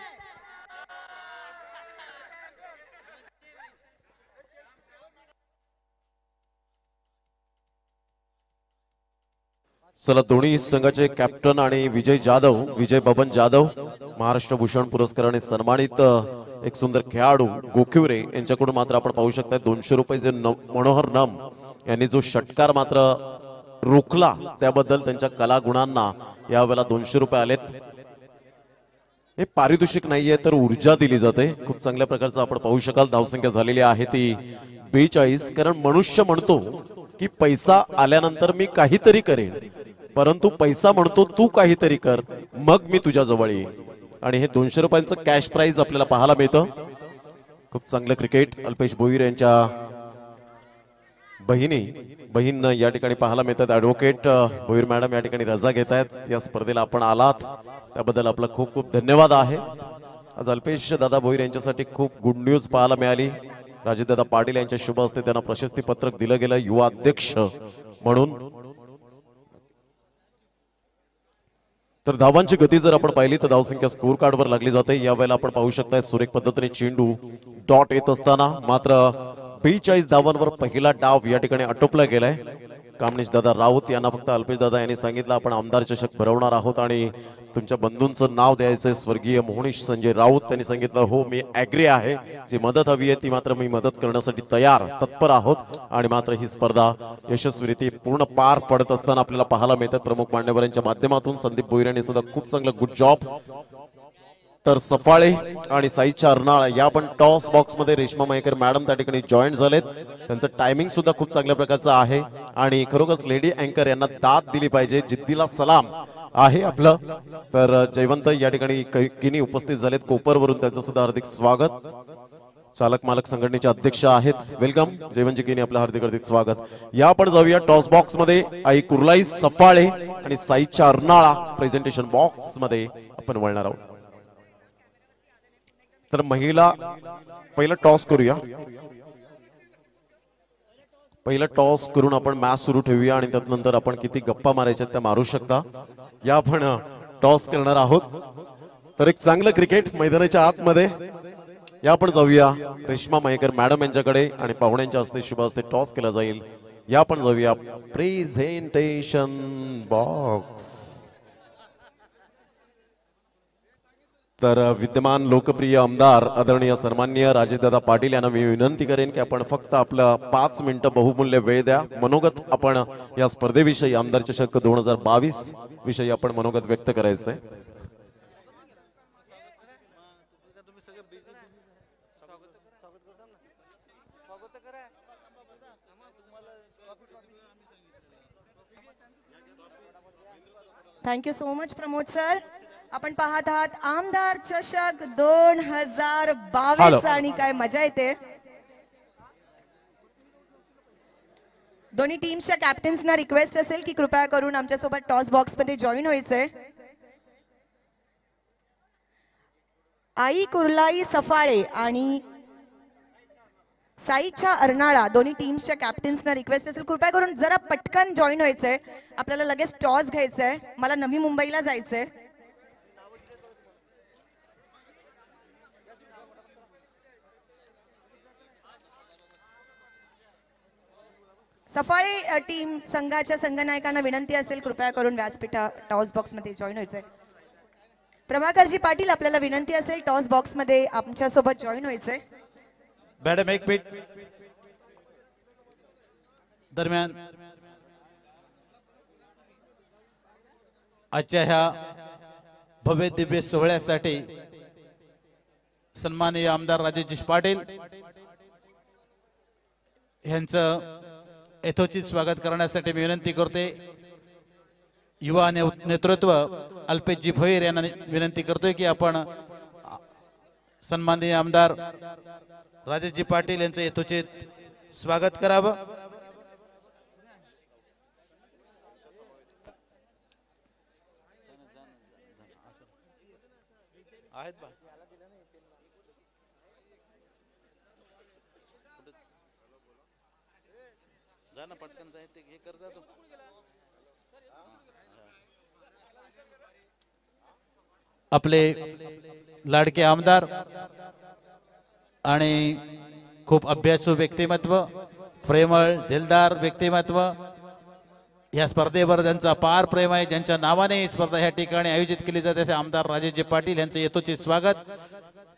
चला दोन्ही संघाचे कॅप्टन आणि विजय जाधव विजय बबन जाधव महाराष्ट्र भूषण पुरस्काराने सन्मानित एक सुंदर खेळाडू गोखिवरे यांच्याकडून मात्र आपण पाहू शकता 200 रुपये जे मनोहर नम यांनी जो षटकार मात्र रोखला त्याबद्दल त्यांच्या कलागुणांना यावेळेला 200 रुपये आलेत. हे पारितोषिक नाहीये तर ऊर्जा दिली जाते. खूप चांगल्या प्रकारचं आपण पाहू शकाल. धावसंख्या झालेली आहे ती 42. कारण मनुष्य म्हणतो की पैसा आल्यानंतर मी काहीतरी करेन परंतु पैसा म्हणतो तू काहीतरी कर मग मी तुझ्या जवळ येईन. आणि हे 200 रुपयांचं कॅश प्राइज आपल्याला पाहायला मिळतं. खूप चांगलं क्रिकेट. अल्पेश भोईर यांच्या बहीण या ठिकाणी पाहायला मिळतात. ऍडव्होकेट भोईर मॅडम या ठिकाणी रजा घेत आहेत. या स्पर्धेला आपण आलात त्याबद्दल आपला खूप खूप धन्यवाद आहे. आज अल्पेश दादा भोईर यांच्यासाठी खूप गुड न्यूज पाहायला मिळाली. राजेदादा पाटील यांच्या शुभ हस्ते त्यांना प्रशस्ती पत्रक दिलं गेलं युवा अध्यक्ष म्हणून. तर धावांची गती जर आपण पाहिली तर धावसंख्या स्कोर कार्ड वर लागली जाते. यावेळेला आपण पाहू शकता सुरेख पद्धतीने चेंडू डॉट येत असताना मात्र 42 धावांवर पहिला डाव या ठिकाणी आटोपला गेलाय. कामनेश दादा राऊत यांना फक्त अल्पेश दादा यांनी सांगितलं आपण आमदार चषक भरवणार आहोत आणि तुमच्या बंधूंचं नाव द्यायचंय स्वर्गीय मोहनीश संजय राऊत. त्यांनी सांगितलं हो मी ऍग्री आहे. जी मदत हवी आहे ती मात्र मी मदत करण्यासाठी तयार तत्पर आहोत. आणि मात्र ही स्पर्धा यशस्वीरित्या पूर्ण पार पडत असताना आपल्याला पाहायला मिळतात प्रमुख मान्यवरांच्या माध्यमातून. संदीप भोईर यांनी सुद्धा खूप चांगलं गुड जॉब. तर सफाळे आणि साईच्या अर्नाळा या पण टॉस बॉक्स मध्ये रेश्मा मयेकर मॅडम त्या ठिकाणी जॉईन झालेत. त्यांचं टायमिंग सुद्धा खूप चांगल्या प्रकारचं आहे आणि खरोखरच लेडी अँकर यांना दाद दिली पाहिजे. जिद्दीला सलाम आहे आपलं. तर जयवंत या ठिकाणी किनी उपस्थित झालेत कोपरवरून, त्यांचं सुद्धा हार्दिक स्वागत. चालक मालक संघटनेचे अध्यक्ष आहेत, वेलकम जयवंतजी किनी, आपलं हार्दिक हार्दिक स्वागत. या आपण जाऊया टॉस बॉक्स मध्ये. आई कुर्लाई सफाळे आणि साईच्या अर्नाळा प्रेझेंटेशन बॉक्स मध्ये आपण वळणार आहोत. तर महिला पहिला टॉस करूया. पहिला टॉस करून आपण मॅच सुरू ठेवूया आणि त्यानंतर आपण किती गप्पा मारायच्या त्या मारू शकता. या आपण टॉस करणार आहोत. तर एक चांगलं क्रिकेट मैदानाच्या आतमध्ये या आपण जाऊया रेश्मा मयेकर मॅडम यांच्याकडे आणि पाहुण्यांच्या हस्ते शुभ हस्ते टॉस केला जाईल. या आपण जाऊया प्रेझेंटेशन बॉक्स. तर विद्यमान लोकप्रिय आमदार आदरणीय सन्माननीय राजेशदादा पाटील यांना मी विनंती करेन की आपण फक्त आपलं 5 मिनिटं बहुमूल्य वेळ द्या. मनोगत आपण या स्पर्धेविषयी आमदार चषक 2022 विषयी आपण मनोगत व्यक्त करायचंय. Thank you so much Pramod sir. आपण पाहत आहात आमदार चषक 2022 आणि काय मजा येते. दोन्ही टीम्सच्या कॅप्टन्सना रिक्वेस्ट असेल की कृपया करून आमच्यासोबत टॉस बॉक्स मध्ये जॉईन व्हायचंय. आई कुर्लाई सफाळे आणि साईच्या अर्नाळा दोन्ही टीम्सच्या कॅप्टन्सना रिक्वेस्ट असेल कृपया करून जरा पटकन जॉईन व्हायचंय. आपल्याला लगेच टॉस घ्यायचंय. मला नवी मुंबईला जायचंय. सफाळे टीम संघाच्या संघनायकांना विनंती असेल कृपया करून व्यासपीठा टॉस बॉक्स मध्ये जॉईन व्हायचंय. प्रभाकरजी पाटील आपल्याला विनंती असेल टॉस बॉक्स मध्ये आमच्यासोबत जॉईन व्हायचंय. मॅडम एक मिनिट. दरम्यान आजच्या ह्या भव्य दिव्य सोहळ्यासाठी सन्माननीय आमदार राजेश पाटील यांचं यथोचित स्वागत करण्यासाठी मी विनंती करते. युवा नेतृत्व अल्पेशजी भोईर यांना विनंती करतोय की आपण सन्माननीय आमदार राजेशजी पाटील यांचं यथोचित स्वागत करावं. आहेत बा जाना पटकन जायते हे कर जातो. आपले लाडके आमदार आणि खूप अभ्यासू व्यक्तिमत्व, प्रेमळ दिलदार व्यक्तिमत्व, या स्पर्धेवर ज्यांचा अपार प्रेम आहे, ज्यांच्या नावाने ही स्पर्धा या ठिकाणी आयोजित केली जाते असे आमदार राजेशजी पाटील यांचं यथोचित स्वागत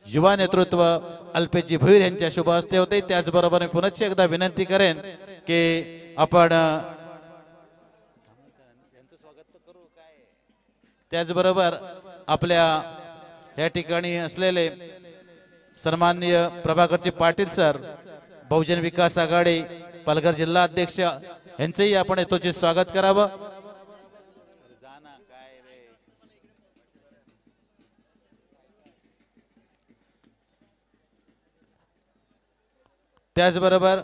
युवा नेतृत्व अल्पेशजी भोईर यांच्या शुभ हस्ते होते. त्याचबरोबर मी पुनश्च एकदा विनंती करेन की आपण त्याचबरोबर आपल्या या ठिकाणी असलेले सन्माननीय प्रभाकरजी पाटील सर, बहुजन विकास आघाडी पालघर जिल्हा अध्यक्ष, यांचंही आपण यथोचित स्वागत करावं. त्याचबरोबर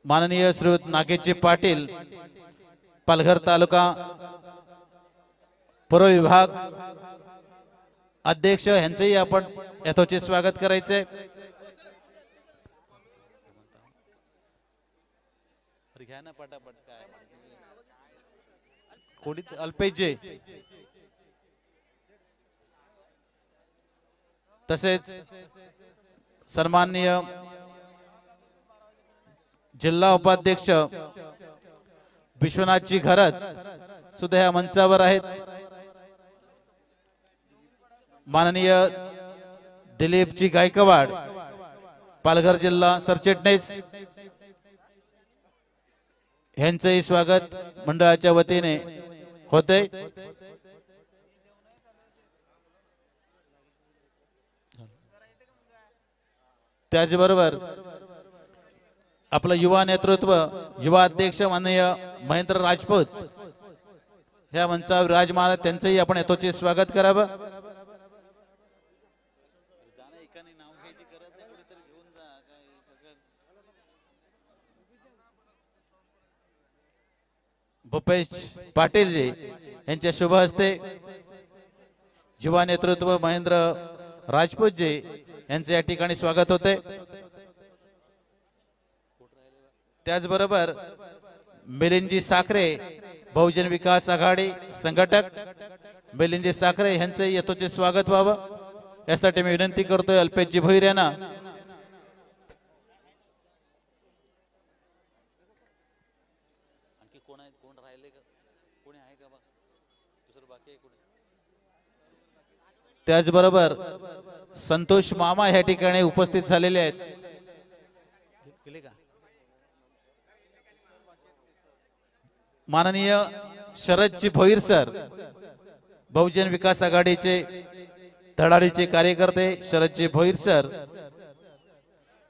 माननीय श्रीयुत नागेशजी पाटील पालघर तालुका पूर्व विभाग अध्यक्ष, यांचंही आपण यथोचित स्वागत करायचंय. घ्या ना पटापट. काय कोणी अल्पेशजी, तसेच सन्माननीय जिल्हा उपाध्यक्ष विश्वनाथजी घरत सुद्धा या मंचावर आहेत. माननीय दिलीपजी गायकवाड पालघर जिल्हा सरचिटणीस, यांचंही स्वागत मंडळाच्या वतीने होते. त्याचबरोबर आपलं युवा नेतृत्व युवा अध्यक्ष माननीय महेंद्र राजपूत ह्या मंचावर विराजमान आहेत, त्यांचंही आपण यथोचित स्वागत करावं. भूपेश पाटील जी यांच्या शुभ हस्ते युवा नेतृत्व महेंद्र राजपूत जी यांचे या ठिकाणी स्वागत होते. त्याचबरोबर मिलिंदजी साखरे बहुजन विकास आघाडी संघटक मिलिंदजी साखरे यांचे यथोचित स्वागत व्हावं यासाठी मी विनंती करतोय अल्पेशजी भोईर यांना. त्याचबरोबर संतोष मामा या ठिकाणी उपस्थित झालेले आहेत. माननीय शरदजी भोईर सर बहुजन विकास आघाडीचे धडाडीचे कार्यकर्ते शरदजी भोईर सर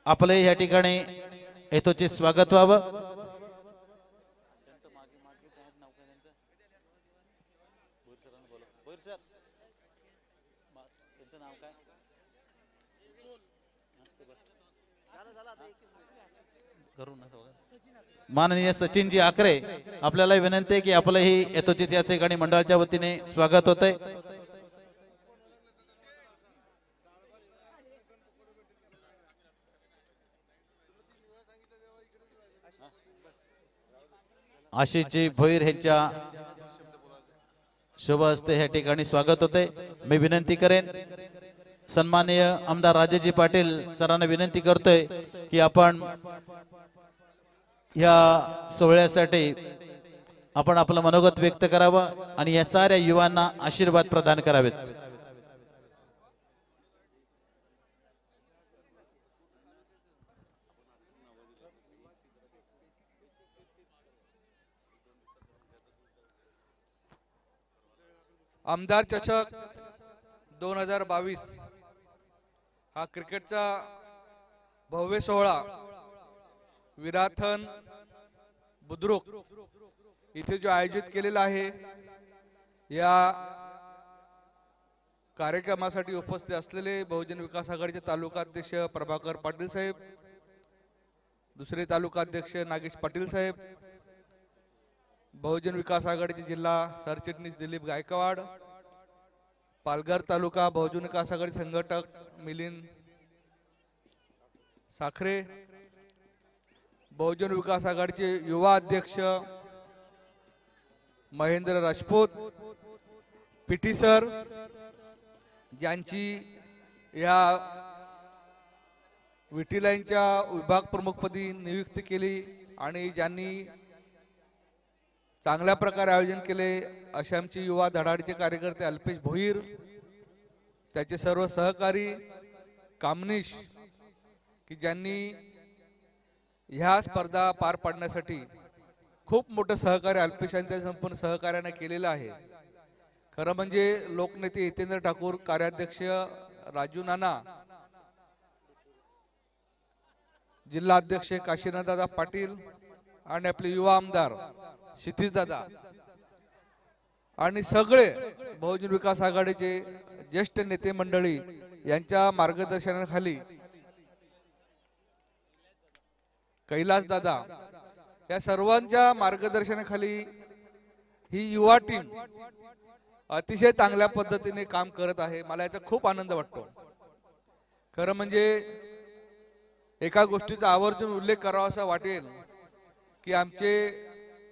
आपले या ठिकाणी यथोचित स्वागत व्हावं. माननीय सचिनजी आकरे आपल्याला विनंती आहे की आपलंही यथोचित या ठिकाणी मंडळाच्या वतीने स्वागत होतंय. आशिषजी भोईर यांच्या शुभ हस्ते या ठिकाणी स्वागत होते. मी विनंती करेन सन्माननीय आमदार राजेजी पाटील सरांना विनंती करतोय की आपण या सोहळ्यासाठी आपण आपलं मनोगत व्यक्त करावं आणि या साऱ्या युवांना आशीर्वाद प्रदान करावेत. आमदार चषक 2022 हा क्रिकेटचा भव्य सोहळा विराथन बुद्रुक इथे जो आयोजित केलेला आहे, या कार्यक्रमासाठी उपस्थित असलेले बहुजन विकास आघाडीचे तालुका अध्यक्ष प्रभाकर पाटील साहेब, दुसरे तालुका अध्यक्ष नागेश पाटील साहेब, बहुजन विकास आघाडीचे जिल्हा सरचिटणीस दिलीप गायकवाड, पालघर तालुका बहुजन विकास आघाडी संघटक मिलिंद साखरे, बहुजन विकास आघाडीचे युवा अध्यक्ष महेंद्र राजपूत, पीटी सर ज्यांची या विटीलाईनच्या विभाग प्रमुखपदी नियुक्ती केली आणि ज्यांनी चांगल्या प्रकारे आयोजन केले असे आमचे युवा धडाडीचे कार्यकर्ते अल्पेश भोईर, त्याचे सर्व सहकारी कामनीश की ज्यांनी ह्या स्पर्धा पार पाडण्यासाठी खूप मोठं सहकार्य अल्पेशांच्या संपूर्ण सहकार्याने केलेलं आहे. खरं म्हणजे लोकनेते हितेंद्र ठाकूर, कार्याध्यक्ष राजू नाना, जिल्हा अध्यक्ष काशीनाथदादा पाटील आणि आपले युवा आमदार क्षितिज दादा आणि सगळे बहुजन विकास आघाडीचे ज्येष्ठ नेते मंडळी यांच्या मार्गदर्शनाखाली कैलास दादा या सर्वांच्या मार्गदर्शनाखाली ही युवा टीम अतिशय चांगल्या पद्धतीने काम करत आहे. मला याचा खूप आनंद वाटतो. खरं म्हणजे एका गोष्टीचा आवर्जून उल्लेख करावा असा वाटेल की आमचे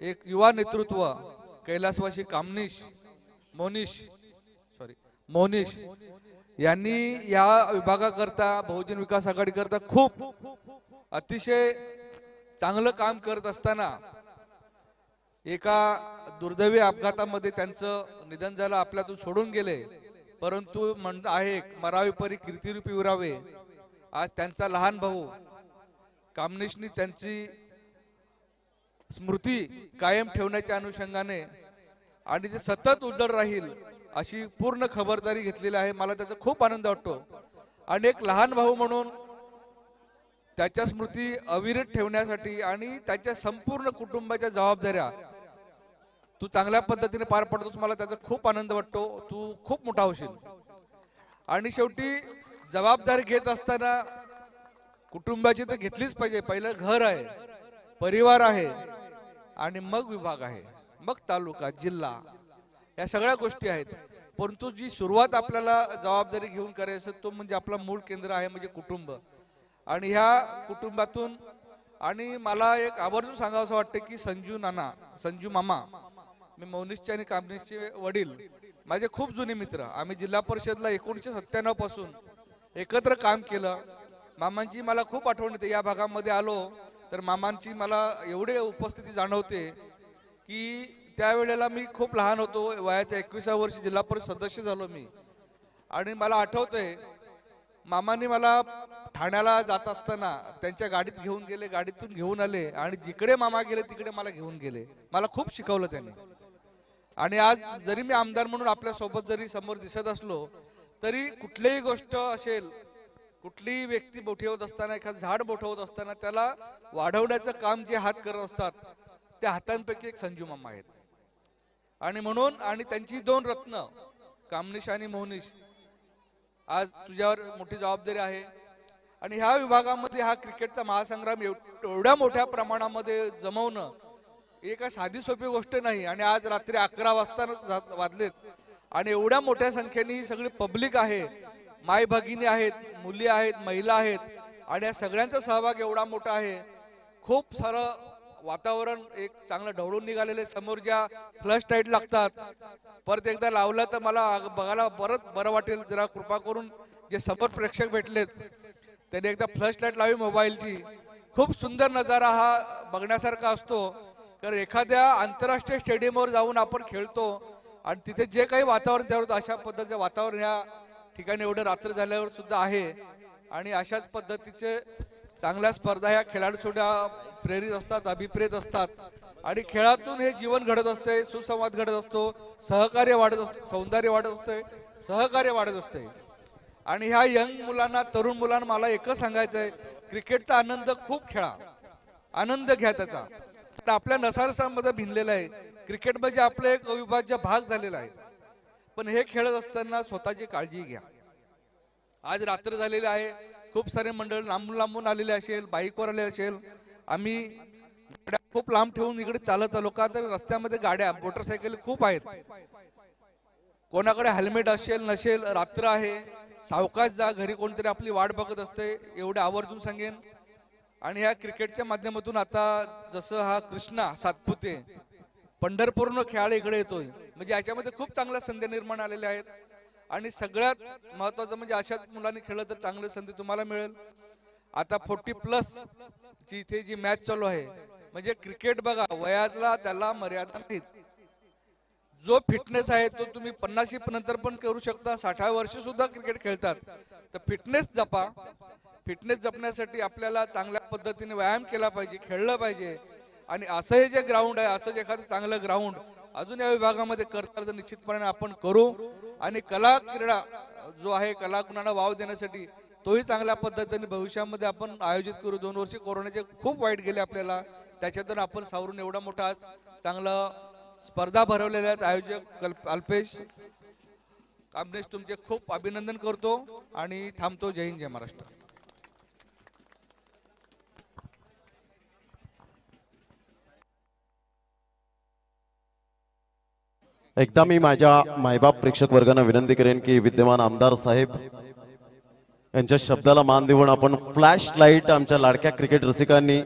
एक युवा नेतृत्व कैलासवासी कामनीश मोनिश यांनी या विभागाकरता बहुजन विकास आघाडी करता खूप अतिशय चांगलं काम करत असताना एका दुर्दैवी अपघातामध्ये त्यांचं निधन झालं, आपल्यातून सोडून गेले. परंतु आहे मरावी परी कीर्तिरूपी उरावे. आज त्यांचा लहान भाऊ कामनीशनी त्यांची स्मृती कायम ठेवण्याच्या अनुषंगाने आणि ते सतत उजळ राहील अशी पूर्ण खबरदारी घेतलेली आहे. मला त्याचा खूप आनंद वाटतो आणि एक लहान भाऊ म्हणून त्याच्या स्मृती अविरत ठेवण्यासाठी आणि त्याच्या संपूर्ण कुटुंबाच्या जबाबदाऱ्या तू चांगल्या पद्धतीने पार पडतोस, मला त्याचा खूप आनंद वाटतो. तू खूप मोठा होशील. आणि शेवटी जबाबदारी घेत असताना कुटुंबाची तर घेतलीच पाहिजे. पहिलं घर आहे, परिवार आहे, आणि मग विभाग आहे, मग तालुका, जिल्हा, या सगळ्या गोष्टी आहेत. परंतु जी सुरुवात आपल्याला जबाबदारी घेऊन करायचं तो म्हणजे आपला मूळ केंद्र आहे, म्हणजे कुटुंब. आणि ह्या कुटुंबातून आणि मला एक आवर्जून सांगावं वाटतं की संजू मामा, मी मौनिशचे आणि कामनेशचे वडील, माझे खूप जुने मित्र. आम्ही जिल्हा परिषदला 1997 पासून एकत्र काम केलं. मामांची मला खूप आठवण येते. या भागामध्ये आलो तर मामांची मला एवढे उपस्थिती जाणवते की त्यावेळेला मी खूप लहान होतो, वयाच्या 21व्या वर्षी जिल्हा परिषद सदस्य झालो मी. आणि मला आठवतंय मामांनी मला ठाण्याला जात असताना त्यांच्या गाडीत घेऊन गेले, गाडीतून घेऊन आले, आणि जिकडे मामा गेले तिकडे मला घेऊन गेले. मला खूप शिकवलं त्यांनी. आणि आज जरी मी आमदार म्हणून आपल्या सोबत जरी समोर दिसत असलो तरी कुठलीही गोष्ट असेल, कुठलीही व्यक्ती मोठी होत असताना, एखादं झाड मोठं होत असताना त्याला वाढवण्याचं काम जे हात करत असतात त्या हातांपैकी एक संजू मामा आहेत. आणि म्हणून आणि त्यांची 2 रत्न कामनिश आणि मोहनिश, आज तुझ्यावर मोठी जबाबदारी आहे. आणि ह्या विभागामध्ये हा क्रिकेटचा महासंग्राम एवढ्या मोठ्या प्रमाणामध्ये जमवणं ही काय साधी सोपी गोष्ट नाही. आणि आज रात्री 11 वाजता वाजलेत आणि एवढ्या मोठ्या संख्येने ही सगळी पब्लिक आहे, माय भगिनी आहेत, मुली आहेत, महिला आहेत, आणि या सगळ्यांचा सहभाग एवढा मोठा आहे. खूप सारं वातावरण एक चांगलं ढवळून निघालेले. समोर ज्या फ्लश लाईट लागतात, परत एकदा लावलं तर मला बघायला बरं वाटेल. जरा कृपा करून जे समोर प्रेक्षक भेटलेत त्यांनी एकदा फ्लश लाईट लावी मोबाईलची. खूप सुंदर नजारा हा बघण्यासारखा असतो. कारण एखाद्या आंतरराष्ट्रीय स्टेडियमवर जाऊन आपण खेळतो आणि तिथे जे काही वातावरण तयार होतं अशा पद्धतीचं वातावरण या ठिकाणी एवढं रात्र झाल्यावर सुद्धा आहे. आणि अशाच पद्धतीचे चांगल्या स्पर्धा ह्या खेळाडू सुद्धा प्रेरित असतात, अभिप्रेत असतात. आणि खेळातून हे जीवन घडत असते, सुसंवाद घडत असतो, सहकार्य वाढत असते, सौंदर्य वाढत असते, सहकार्य वाढत असते. आणि ह्या यंग मुलांना, तरुण मुलांना मला एकच सांगायचं आहे, क्रिकेटचा आनंद खूप खेळा, आनंद घ्या त्याचा. आपल्या नसारसामध्ये भिनलेला आहे. क्रिकेट म्हणजे आपलं एक अविभाज्य भाग झालेला आहे. पण हे खेळत असताना स्वतःची काळजी घ्या. आज रात्र झालेली आहे, खूप सारे मंडळ लांबून आलेले असेल, बाईकवर आले असेल. आम्ही गाड्या खूप लांब ठेवून इकडे चालत आलो, का तर रस्त्यामध्ये गाड्या, मोटरसायकल खूप आहेत. कोणाकडे हेल्मेट असेल नसेल, रात्र आहे, सावकाश जा, घरी कोणतरी आपली वाट बघत असते, एवढे आवर्जून सांगेन. आणि ह्या क्रिकेटच्या माध्यमातून आता जसं हा कृष्णा सातपुते पंढरपूरनं खेळायला इकडे येतोय, म्हणजे याच्यामध्ये खूप चांगल्या संधी निर्माण आलेल्या आहेत. आणि सगळ्यात महत्वाचं म्हणजे अशाच मुलांनी खेळलं तर चांगली संधी तुम्हाला मिळेल. आता 40+ ची इथे जी मॅच चालू आहे, म्हणजे क्रिकेट बघा, वयाला त्याला मर्यादा नाहीत. जो फिटनेस आहे तो तुम्ही 50 नंतर पण करू शकता, 60 वर्ष सुद्धा क्रिकेट खेळतात. तर फिटनेस जपा. फिटनेस जपण्यासाठी आपल्याला चांगल्या पद्धतीने व्यायाम केला पाहिजे, खेळलं पाहिजे. आणि असं हे जे ग्राउंड आहे, असं एखादं चांगलं ग्राउंड अजून या विभागामध्ये करता तर निश्चितपणे आपण करू. आणि कला क्रीडा जो आहे, कला गुणांना वाव देण्यासाठी तोही चांगल्या पद्धतीने भविष्यामध्ये आपण आयोजित करू. 2 वर्ष कोरोनाचे खूप वाईट गेले आपल्याला, त्याच्यातून आपण सावरून एवढा मोठा आज चांगला स्पर्धा भरवलेल्या आहेत. आयोजक अल्पेश कामनेश, तुमचे खूप अभिनंदन करतो आणि थांबतो. जय हिंद, जय महाराष्ट्र. एकदा मी माझ्या मायबाप प्रेक्षक वर्गांना विनंती करेन की विद्यमान आमदार साहेब यांच्या शब्दाला मान देऊन आपण फ्लॅश लाईट आमच्या लाडक्या क्रिकेट रसिकांनी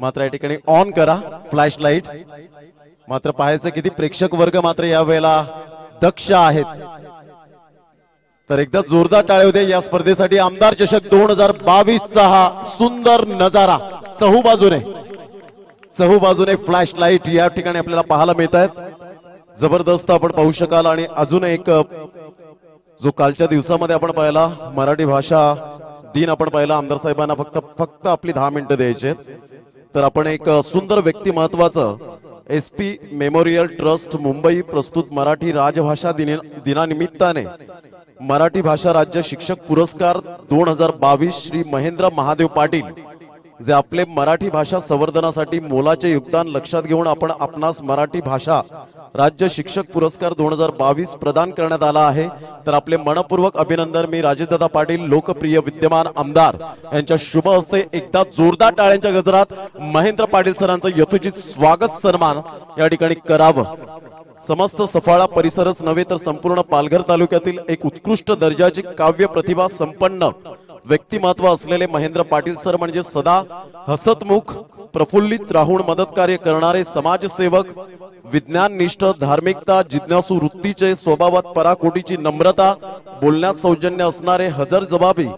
मात्र या ठिकाणी ऑन करा. फ्लॅश लाईट मात्र पाहायचं किती प्रेक्षक वर्ग मात्र या वेळेला दक्ष आहेत. तर एकदा जोरदार टाळ्या होते या स्पर्धेसाठी. आमदार चषक 2022चा हा सुंदर नजारा चहूबाजूने फ्लॅश लाईट या ठिकाणी आपल्याला पाहायला मिळत आहेत. जबरदस्त आपण पाहू शकाल. आणि अजून एक जो कालच्या दिवसामध्ये आपण पाहिला मराठी भाषा दिन आपण पाहिला, आमदार साहेबांना फक्त आपली 10 मिनिटं द्यायचे. तर आपण एक सुंदर व्यक्तिमत्वाचं SP मेमोरियल ट्रस्ट मुंबई प्रस्तुत मराठी राजभाषा दिनानिमित्ताने मराठी भाषा राज्य शिक्षक पुरस्कार 2022 श्री महेंद्र महादेव पाटील जे आपले मराठी भाषा संवर्धनासाठी मोलाचे योगदान लक्षात घेऊन आपण आपणास मराठी भाषा राज्य शिक्षक पुरस्कार 2022 प्रदान करण्यात आला आहे। तर आपले मनपूर्वक अभिनंदन मी राजेशदादा पाटील लोकप्रिय विद्यमान आमदार यांच्या शुभ हस्ते एकदा जोरदार टाळ्यांच्या गजरात महेंद्र पाटील सरांचं यथोचित स्वागत सन्मान या ठिकाणी करावं। समस्त सफाळा परिसरच नव्हे तर संपूर्ण पालघर तालुक्यातील एक उत्कृष्ट दर्जाची काव्य प्रतिभा संपन्न व्यक्तिमत्व असलेले महेंद्र पाटील सर म्हणजे सदा हसतमुख प्रफुल्लित राहून मदत कार्य करणारे समाजसेवक, विज्ञाननिष्ठ, धार्मिकता, जिज्ञासू वृत्तीचे, स्वभावात पराकोटीची नम्रता, बोलण्यात सौजन्य असणारे, हजरजबाबी,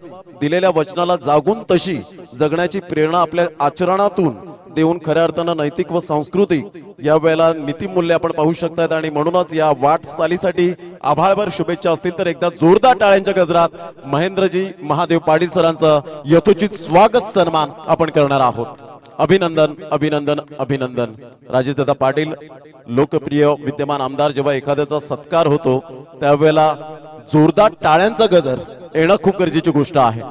दिलेल्या वचनाला जागून तशी जगण्याची प्रेरणा आपल्या आचरणातून देऊन खऱ्या अर्थानं नैतिक व सांस्कृतिक या वेळेला नीतिमूल्य आपण पाहू शकतात। आणि म्हणूनच या वाटचालीसाठी आभाळभर शुभेच्छा असतील तर एकदा जोरदार टाळ्यांच्या गजरात महेंद्रजी महादेव पाटील सरांचं यथोचित स्वागत सन्मान आपण करणार आहोत। अभिनंदन अभिनंदन अभिनंदन। राजेशदादा पाटील लोकप्रिय विद्यमान आमदार जेव्हा एखाद्याचा सत्कार होतो त्यावेळेला जोरदार टाळ्यांचा गजर येणं खूप गरजेची गोष्ट आहे।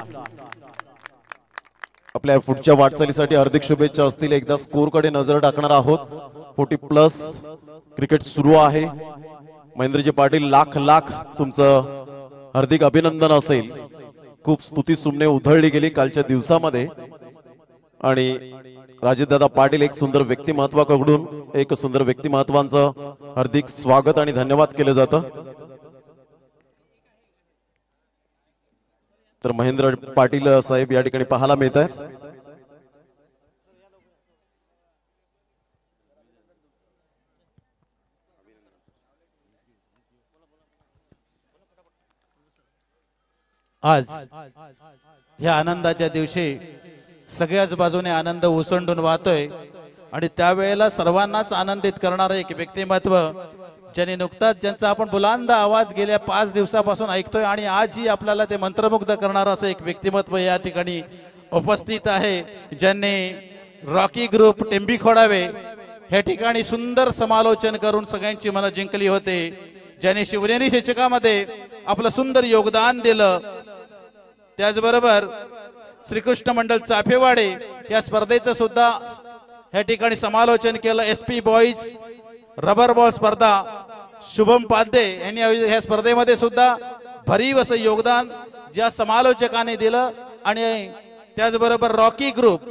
आपल्या पुढच्या वाटचालीसाठी हार्दिक शुभेच्छा असतील। एकदा स्कोर कडे नजर टाकणार आहोत। 40+ क्रिकेट सुरू आहे। महेंद्रजी पाटील लाख लाख तुमचं हार्दिक अभिनंदन असेल। खूप स्तुती सुमने उधळली गेली कालच्या दिवसामध्ये आणि राजेशदादा पाटील एक सुंदर व्यक्तिमत्वाकडून एक सुंदर व्यक्तिमत्वांचं हार्दिक स्वागत आणि धन्यवाद केलं जातं। तर महेंद्र पाटील साहेब या ठिकाणी पाहायला मिळत आहेत। आज या आनंदाच्या दिवशी सगळ्याच बाजूने आनंद ओसंडून वाहतोय आणि त्यावेळेला सर्वांनाच आनंदित करणारं एक व्यक्तिमत्व ज्यांनी नुकताच ज्यांचा आपण बुलंद आवाज गेल्या 5 दिवसापासून ऐकतोय आणि आजही आपल्याला ते मंत्रमुग्ध करणारं असं एक व्यक्तिमत्व या ठिकाणी उपस्थित आहे। ज्यांनी रॉकी ग्रुप टेंबी खोडावे या ठिकाणी सुंदर समालोचन करून सगळ्यांची मनं जिंकली होते। ज्यांनी शिवनेरी शिक्षकामध्ये आपलं सुंदर योगदान दिलं। त्याचबरोबर श्रीकृष्ण मंडल चाफेवाडे या स्पर्धेचं सुद्धा या ठिकाणी समालोचन केलं। SP बॉईज रबर बॉल स्पर्धा शुभम पाध्ये यांनी या स्पर्धेमध्ये सुद्धा भरीव असं योगदान ज्या समालोचकाने दिलं। आणि त्याचबरोबर रॉकी ग्रुप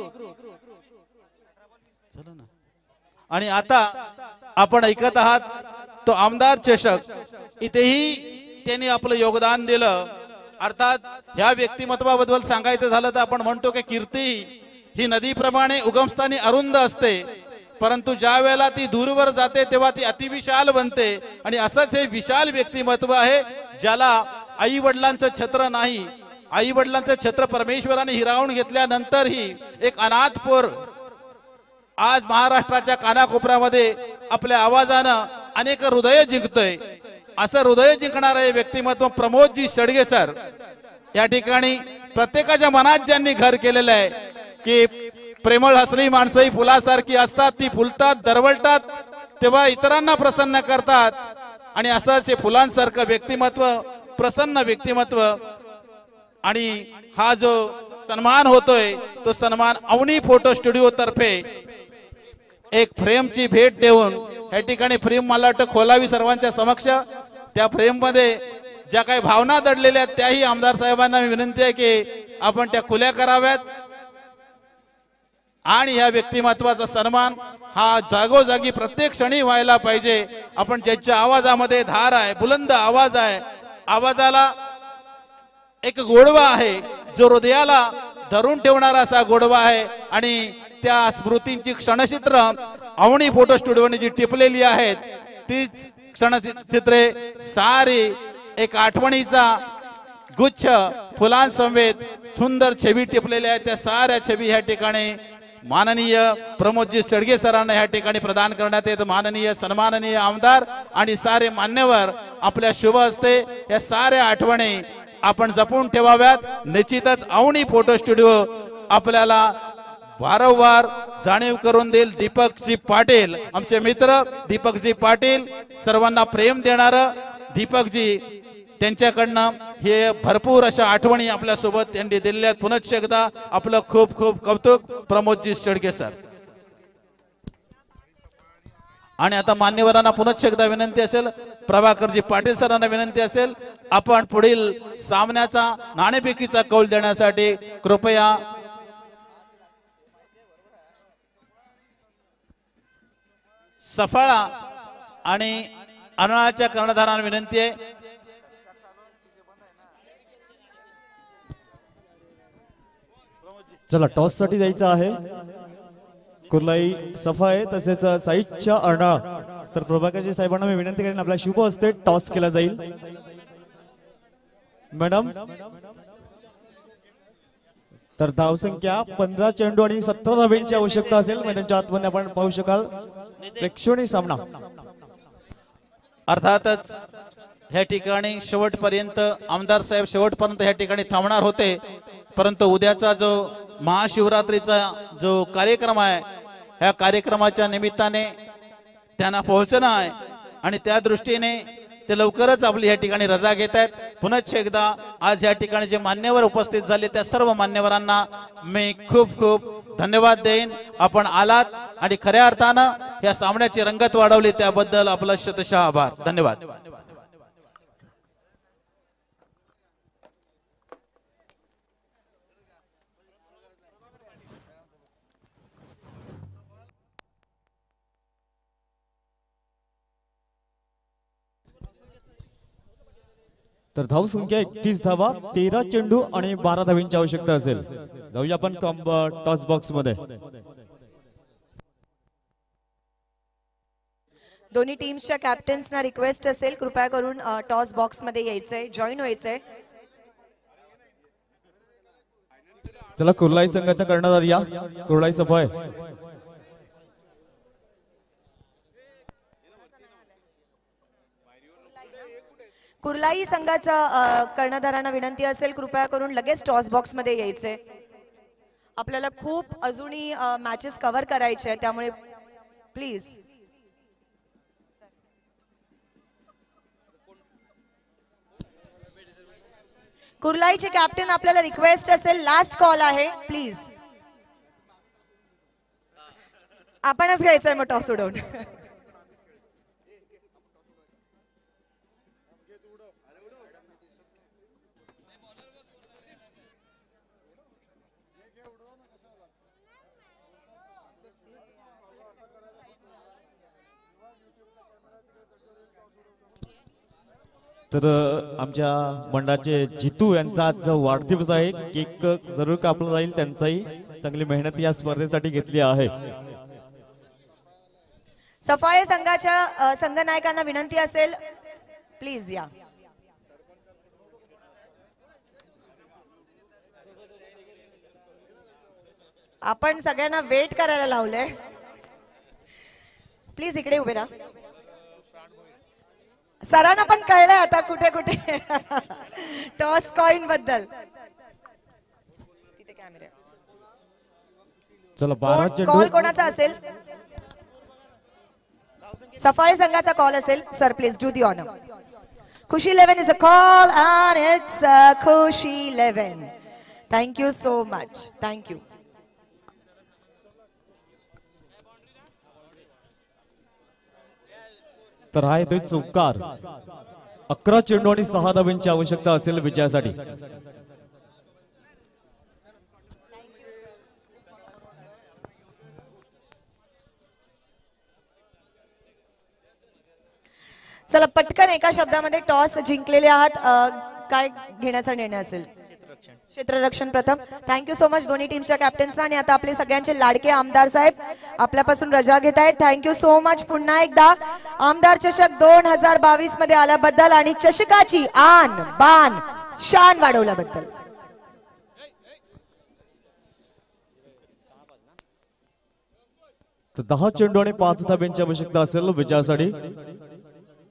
आणि आता आपण ऐकत आहात तो आमदार चषक, इथेही त्यांनी आपलं योगदान दिलं। अर्थात ह्या व्यक्तिमत्वाबद्दल सांगायचं झालं तर आपण म्हणतो की कीर्ती ही नदीप्रमाणे उगमस्थानी अरुंद असते, परंतु ज्या वेळेला ती दूरवर जाते तेव्हा ती अतिविशाल बनते। आणि असंच हे विशाल व्यक्तिमत्व आहे ज्याला आई वडिलांचं छत्र नाही, आई वडिलांचं छत्र परमेश्वराने हिरावून घेतल्यानंतरही एक अनाथ पोर आज महाराष्ट्राच्या कानाकोपऱ्यामध्ये आपल्या आवाजानं अनेक हृदय जिंकतोय। असं हृदय जिंकणारे व्यक्तिमत्व प्रमोदजी शेडगे सर या ठिकाणी प्रत्येकाच्या मनात ज्यांनी घर केलेलं आहे की प्रेमळ हसरी माणसंही फुलासारखी असतात, ती फुलतात दरवळतात तेव्हा इतरांना प्रसन्न करतात। आणि असंच हे फुलांसारखं व्यक्तिमत्व प्रसन्न व्यक्तिमत्व आणि हा जो सन्मान होतोय तो सन्मान अवनी फोटो स्टुडिओ तर्फे एक फ्रेमची भेट देऊन या ठिकाणी फ्रेम मला वाटतं खोलावी सर्वांच्या समक्ष। त्या फ्रेम मध्ये ज्या काही भावना दडलेल्या आहेत त्याही आमदार साहेबांना मी विनंती आहे की आपण त्या खुल्या कराव्यात आणि या व्यक्तिमत्वाचा सन्मान हा जागोजागी प्रत्येक क्षणी व्हायला पाहिजे। आपण ज्यांच्या आवाजामध्ये धार आहे, बुलंद आवाज आहे, आवाजाला एक गोडवा आहे जो हृदयाला धरून ठेवणारा असा गोडवा आहे। आणि त्या स्मृतींची क्षणचित्र अवनी फोटो स्टुडिओने जी टिपलेली आहेत तीच क्षणचित्रे सारी एक आठवणीचा गुच्छ फुलांसमेत सुंदर छबी टिपलेल्या आहेत। त्या साऱ्या छबी ह्या ठिकाणी माननीय प्रमोदजी शेडगे सरांना या ठिकाणी प्रदान करण्यात येत। माननीय सन्माननीय आमदार आणि सारे मान्यवर आपल्या शुभ हस्ते या साऱ्या आठवणी आपण जपून ठेवाव्यात। निश्चितच अवनी फोटो स्टुडिओ आपल्याला वारंवार जाणीव करून देईल। दीपकजी पाटील आमचे मित्र, दीपकजी पाटील सर्वांना प्रेम देणार दीपकजी त्यांच्याकडनं हे भरपूर अशा आठवणी आपल्या सोबत त्यांनी दिलेल्या. पुनश्च एकदा आपलं खूप खूप कौतुक प्रमोदजी शेडगे सर. आणि आता मान्यवरांना पुनश्च एकदा विनंती असेल, प्रभाकरजी पाटील सरांना विनंती असेल, आपण पुढील सामन्याचा नाणेफेकीचा कौल देण्यासाठी कृपया सफाळा आणि अनुराच्या कर्णधारांना विनंती आहे. चला टॉस साठी जायचं आहे. कुर्लाई सफा आहे, तसेच साईच्या अर्णा. तर प्रभाकरजी साहेबांना मी विनंती करेन, आपल्या शुभ हस्ते टॉस केला जाईल. मॅडम, तर धावसंख्या 15 चेंडू आणि 17 धावांची आवश्यकता असेल. मैदानाच्या आतमध्ये आपण पाहू शकाल प्रेक्षणीय सामना. अर्थातच ह्या ठिकाणी शेवटपर्यंत आमदार साहेब शेवटपर्यंत ह्या ठिकाणी थांबणार होते, परंतु उद्याचा जो महाशिवरात्रीचा जो कार्यक्रम आहे, ह्या कार्यक्रमाच्या निमित्ताने त्यांना पोहोचणं आहे आणि त्या दृष्टीने ते लवकरच आपली या ठिकाणी रजा घेत आहेत. पुनश्च एकदा आज या ठिकाणी जे मान्यवर उपस्थित झाले त्या सर्व मान्यवरांना मी खूप खूप धन्यवाद देईन. आपण आलात आणि खऱ्या अर्थानं या सामन्याची रंगत वाढवली, त्याबद्दल आपला शतशः आभार. धन्यवाद. तर धाव संख्या 31 धावा, 13 चेंडू आणि 12 धावांची आवश्यकता असेल. जाऊया आपण टॉस बॉक्स मध्ये. दोन्ही टीम्सच्या कॅप्टन्सना रिक्वेस्ट असेल, कृपया करून टॉस बॉक्स मध्ये यायचंय, जॉईन व्हायचंय. चला कुर्लाई संघाचा कर्णधार या. कुर्लाई सफा आहे. कुर्लाई संघाचा कर्णधारांना विनंती असेल, कृपया करून लगेच टॉस बॉक्स मध्ये यायचे. आपल्याला खूप अजूनही मॅचेस कव्हर करायचे आहेत, त्यामुळे प्लीज. कुर्लाईचे कॅप्टन, आपल्याला रिक्वेस्ट असेल, लास्ट कॉल आहे, प्लीज. आपणच घ्यायचंय मग टॉस उडवून. तर आमच्या मंडळाचे जितू यांचा आज वाढदिवस आहे. केक जरूर कापला जाईल. त्यांचाही चांगली मेहनत या स्पर्धेसाठी घेतली आहे. सफाळे संघाच्या संघनायकांना विनंती असेल, प्लीज या. आपण सगळ्यांना वेट करायला लावलंय. प्लीज इकडे उभे राहा. सरांना पण कळलंय आता कुठे कुठे टॉस कॉइन बद्दल. तिथे कॅमेरा. चला 12 चेंडू. कॉल कोणाचा असेल? सफाळे संघाचा कॉल असेल. Sir please do the honour. Khushi 11 is a call and it's Khushi 11. Thank you so much. Thank you. तर हा येतोय चौकार. 11 चेंडू आणि 6 धावांची आवश्यकता असेल विजयासाठी. चला पटकन एका शब्दामध्ये टॉस जिंकलेले आहात. काय घेण्याचा निर्णय असेल? क्षेत्ररक्षण प्रथम. थँक्यू सो मच दोन्ही टीमच्या कॅप्टन्सना. आणि आता आपले सगळ्यांचे लाडके आमदार साहेब आपल्यापासून रजा घेत आहेत. थँक्यू सो मच पुन्हा एकदा आमदार चषक 2022 मध्ये आल्याबद्दल आणि चषकाची आन बान शान वाढवल्याबद्दल. तर 10 चेंडू आणि 5 धावांची आवश्यकता असेल विजयासाठी.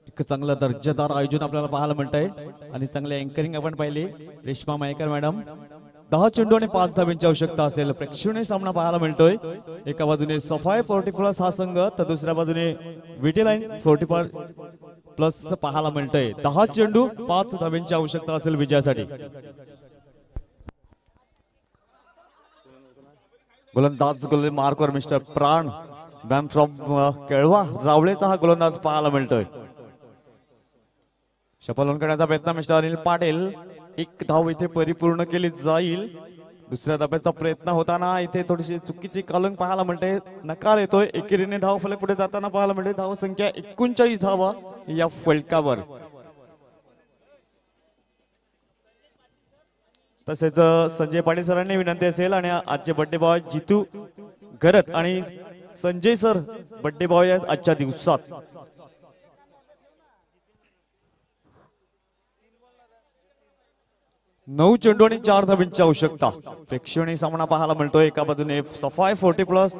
एक चांगला दर्जेदार आयोजन आपल्याला पाहायला मिळत आहे आणि चांगले अँकरिंग आपण पाहिली रेश्मा मायकर मॅडम. 10 चेंडू आणि 5 धावांची आवश्यकता असेल. प्रेक्षणीय सामना पाहायला मिळतोय. एका बाजूने सफाई 40+ हा संघ, तर दुसऱ्या बाजूने विटी लाईन 40+. प्लस पाहायला मिळतंय. 10 चेंडू 5 धाब्यांची आवश्यकता असेल विजयासाठी. गोलंदाज मार्कवर मिस्टर प्राण मॅम फ्रॉम केळवा रावळेचा हा गोलंदाज पाहायला मिळतोय. शपलोन करण्याचा प्रयत्न मिस्टर अनिल पाटील. 1 धाव इथे परिपूर्ण केली जाईल. दुसऱ्या धाब्याचा प्रयत्न होताना इथे थोडीशी चुकीची कॉलिंग पाहायला मिळते. नकार येतोय. एकेरीने धाव फलक पुढे जाताना पाहायला मिळते. धाव संख्या 39 धावा या फलकावर. तसेच संजय पाटील सरांनी विनंती असेल आणि आजचे बर्थडे बॉय जितू गरत आणि संजय सर बर्थडे बॉय आजच्या दिवसात. नऊ चेंडू आणि 4 धाब्यांची आवश्यकता. प्रेक्षणीय सामना पाहायला मिळतोय. एका बाजूने सफाई 40+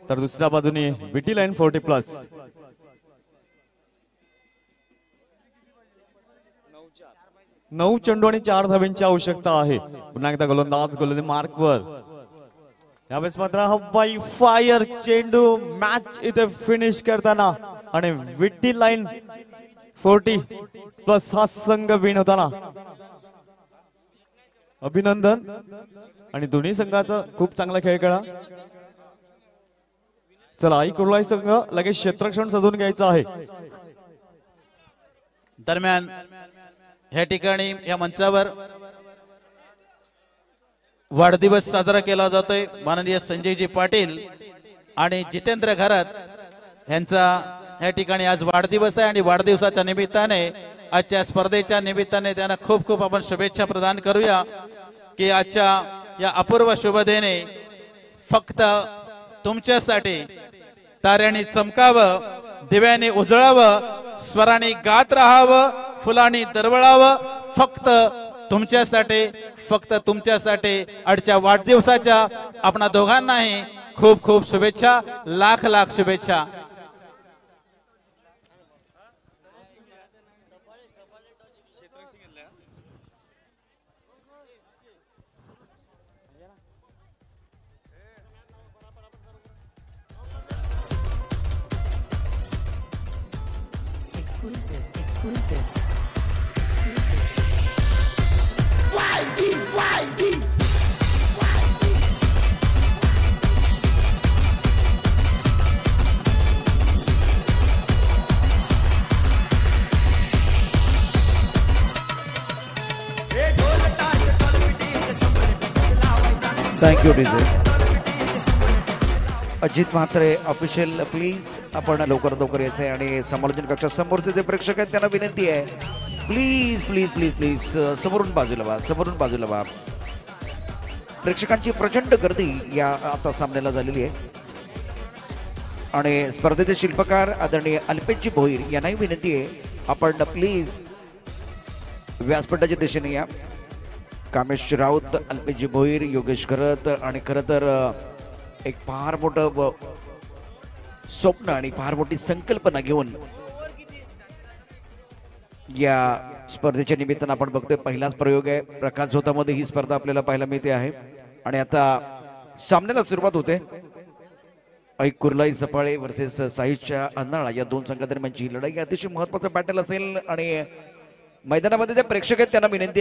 तर दुसऱ्या बाजूने विटी लाईन 40+. 9 चेंडू आणि 4 धाब्यांची आवश्यकता आहे. पुन्हा एकदा गोलंदाज मार्कवर. यावेळेस मात्र हवाई फायर चेंडू मॅच इथे फिनिश करताना आणि विटी लाईन 40+ हा संघ विन होताना. अभिनंदन. आणि दोन्ही संघाचा खूप चांगला खेळ खेळला. चला आई कुर्लाई संघ लगेच क्षेत्ररक्षण सजवून घ्यायचं आहे. दरम्यान या ठिकाणी या मंचावर वाढदिवस साजरा केला जातोय. माननीय संजयजी पाटील आणि जितेंद्र घरात यांचा या ठिकाणी आज वाढदिवस आहे आणि वाढदिवसाच्या निमित्ताने आजच्या स्पर्धेच्या निमित्ताने त्यांना खूप खूप आपण शुभेच्छा प्रदान करूया की आजच्या या अपूर्व शुभदिनी फक्त तुमच्यासाठी ताऱ्यांनी चमकावं, दिव्याने उजळावं, स्वरांनी गात राहावं, फुलांनी दरवळावं. फक्त तुमच्यासाठी आजच्या वाढदिवसाच्या आपणा दोघांनाही खूप खूप शुभेच्छा. लाख लाख शुभेच्छा. Exclusive. Thank you DJ. Ajit Mhatre official please आपण लवकर यायचंय आणि समालोचन कक्षा समोरचे जे प्रेक्षक आहेत त्यांना विनंती आहे प्लीज प्लीज प्लीज प्लीज समोरून बाजूला व्हा. प्रेक्षकांची प्रचंड गर्दी या आता सामन्याला झालेली आहे आणि स्पर्धेचे शिल्पकार आदरणीय अल्पेशजी भोईर यांनाही विनंती आहे आपण प्लीज व्यासपीठाच्या दिशेने या. कामेश राऊत, अल्पेशजी भोईर, योगेश खरत आणि खरं तर एक फार मोठं स्वप्न आणि फार मोठी संकल्पना घेऊन या स्पर्धेच्या निमित्तानं आपण बघतोय पहिलाच प्रयोग आहे. प्रकाश झोतामध्ये ही स्पर्धा आपल्याला पाहायला मिळते आहे आणि आता सामन्याला सुरुवात होते. ऐक कुर्लाई सफाळे वर्सेस साहित्य अन्नाळा या दोन संघादरम्यानची लढाई अतिशय महत्वाचं बॅटल असेल आणि मैदानामध्ये जे प्रेक्षक आहेत त्यांना विनंती आहे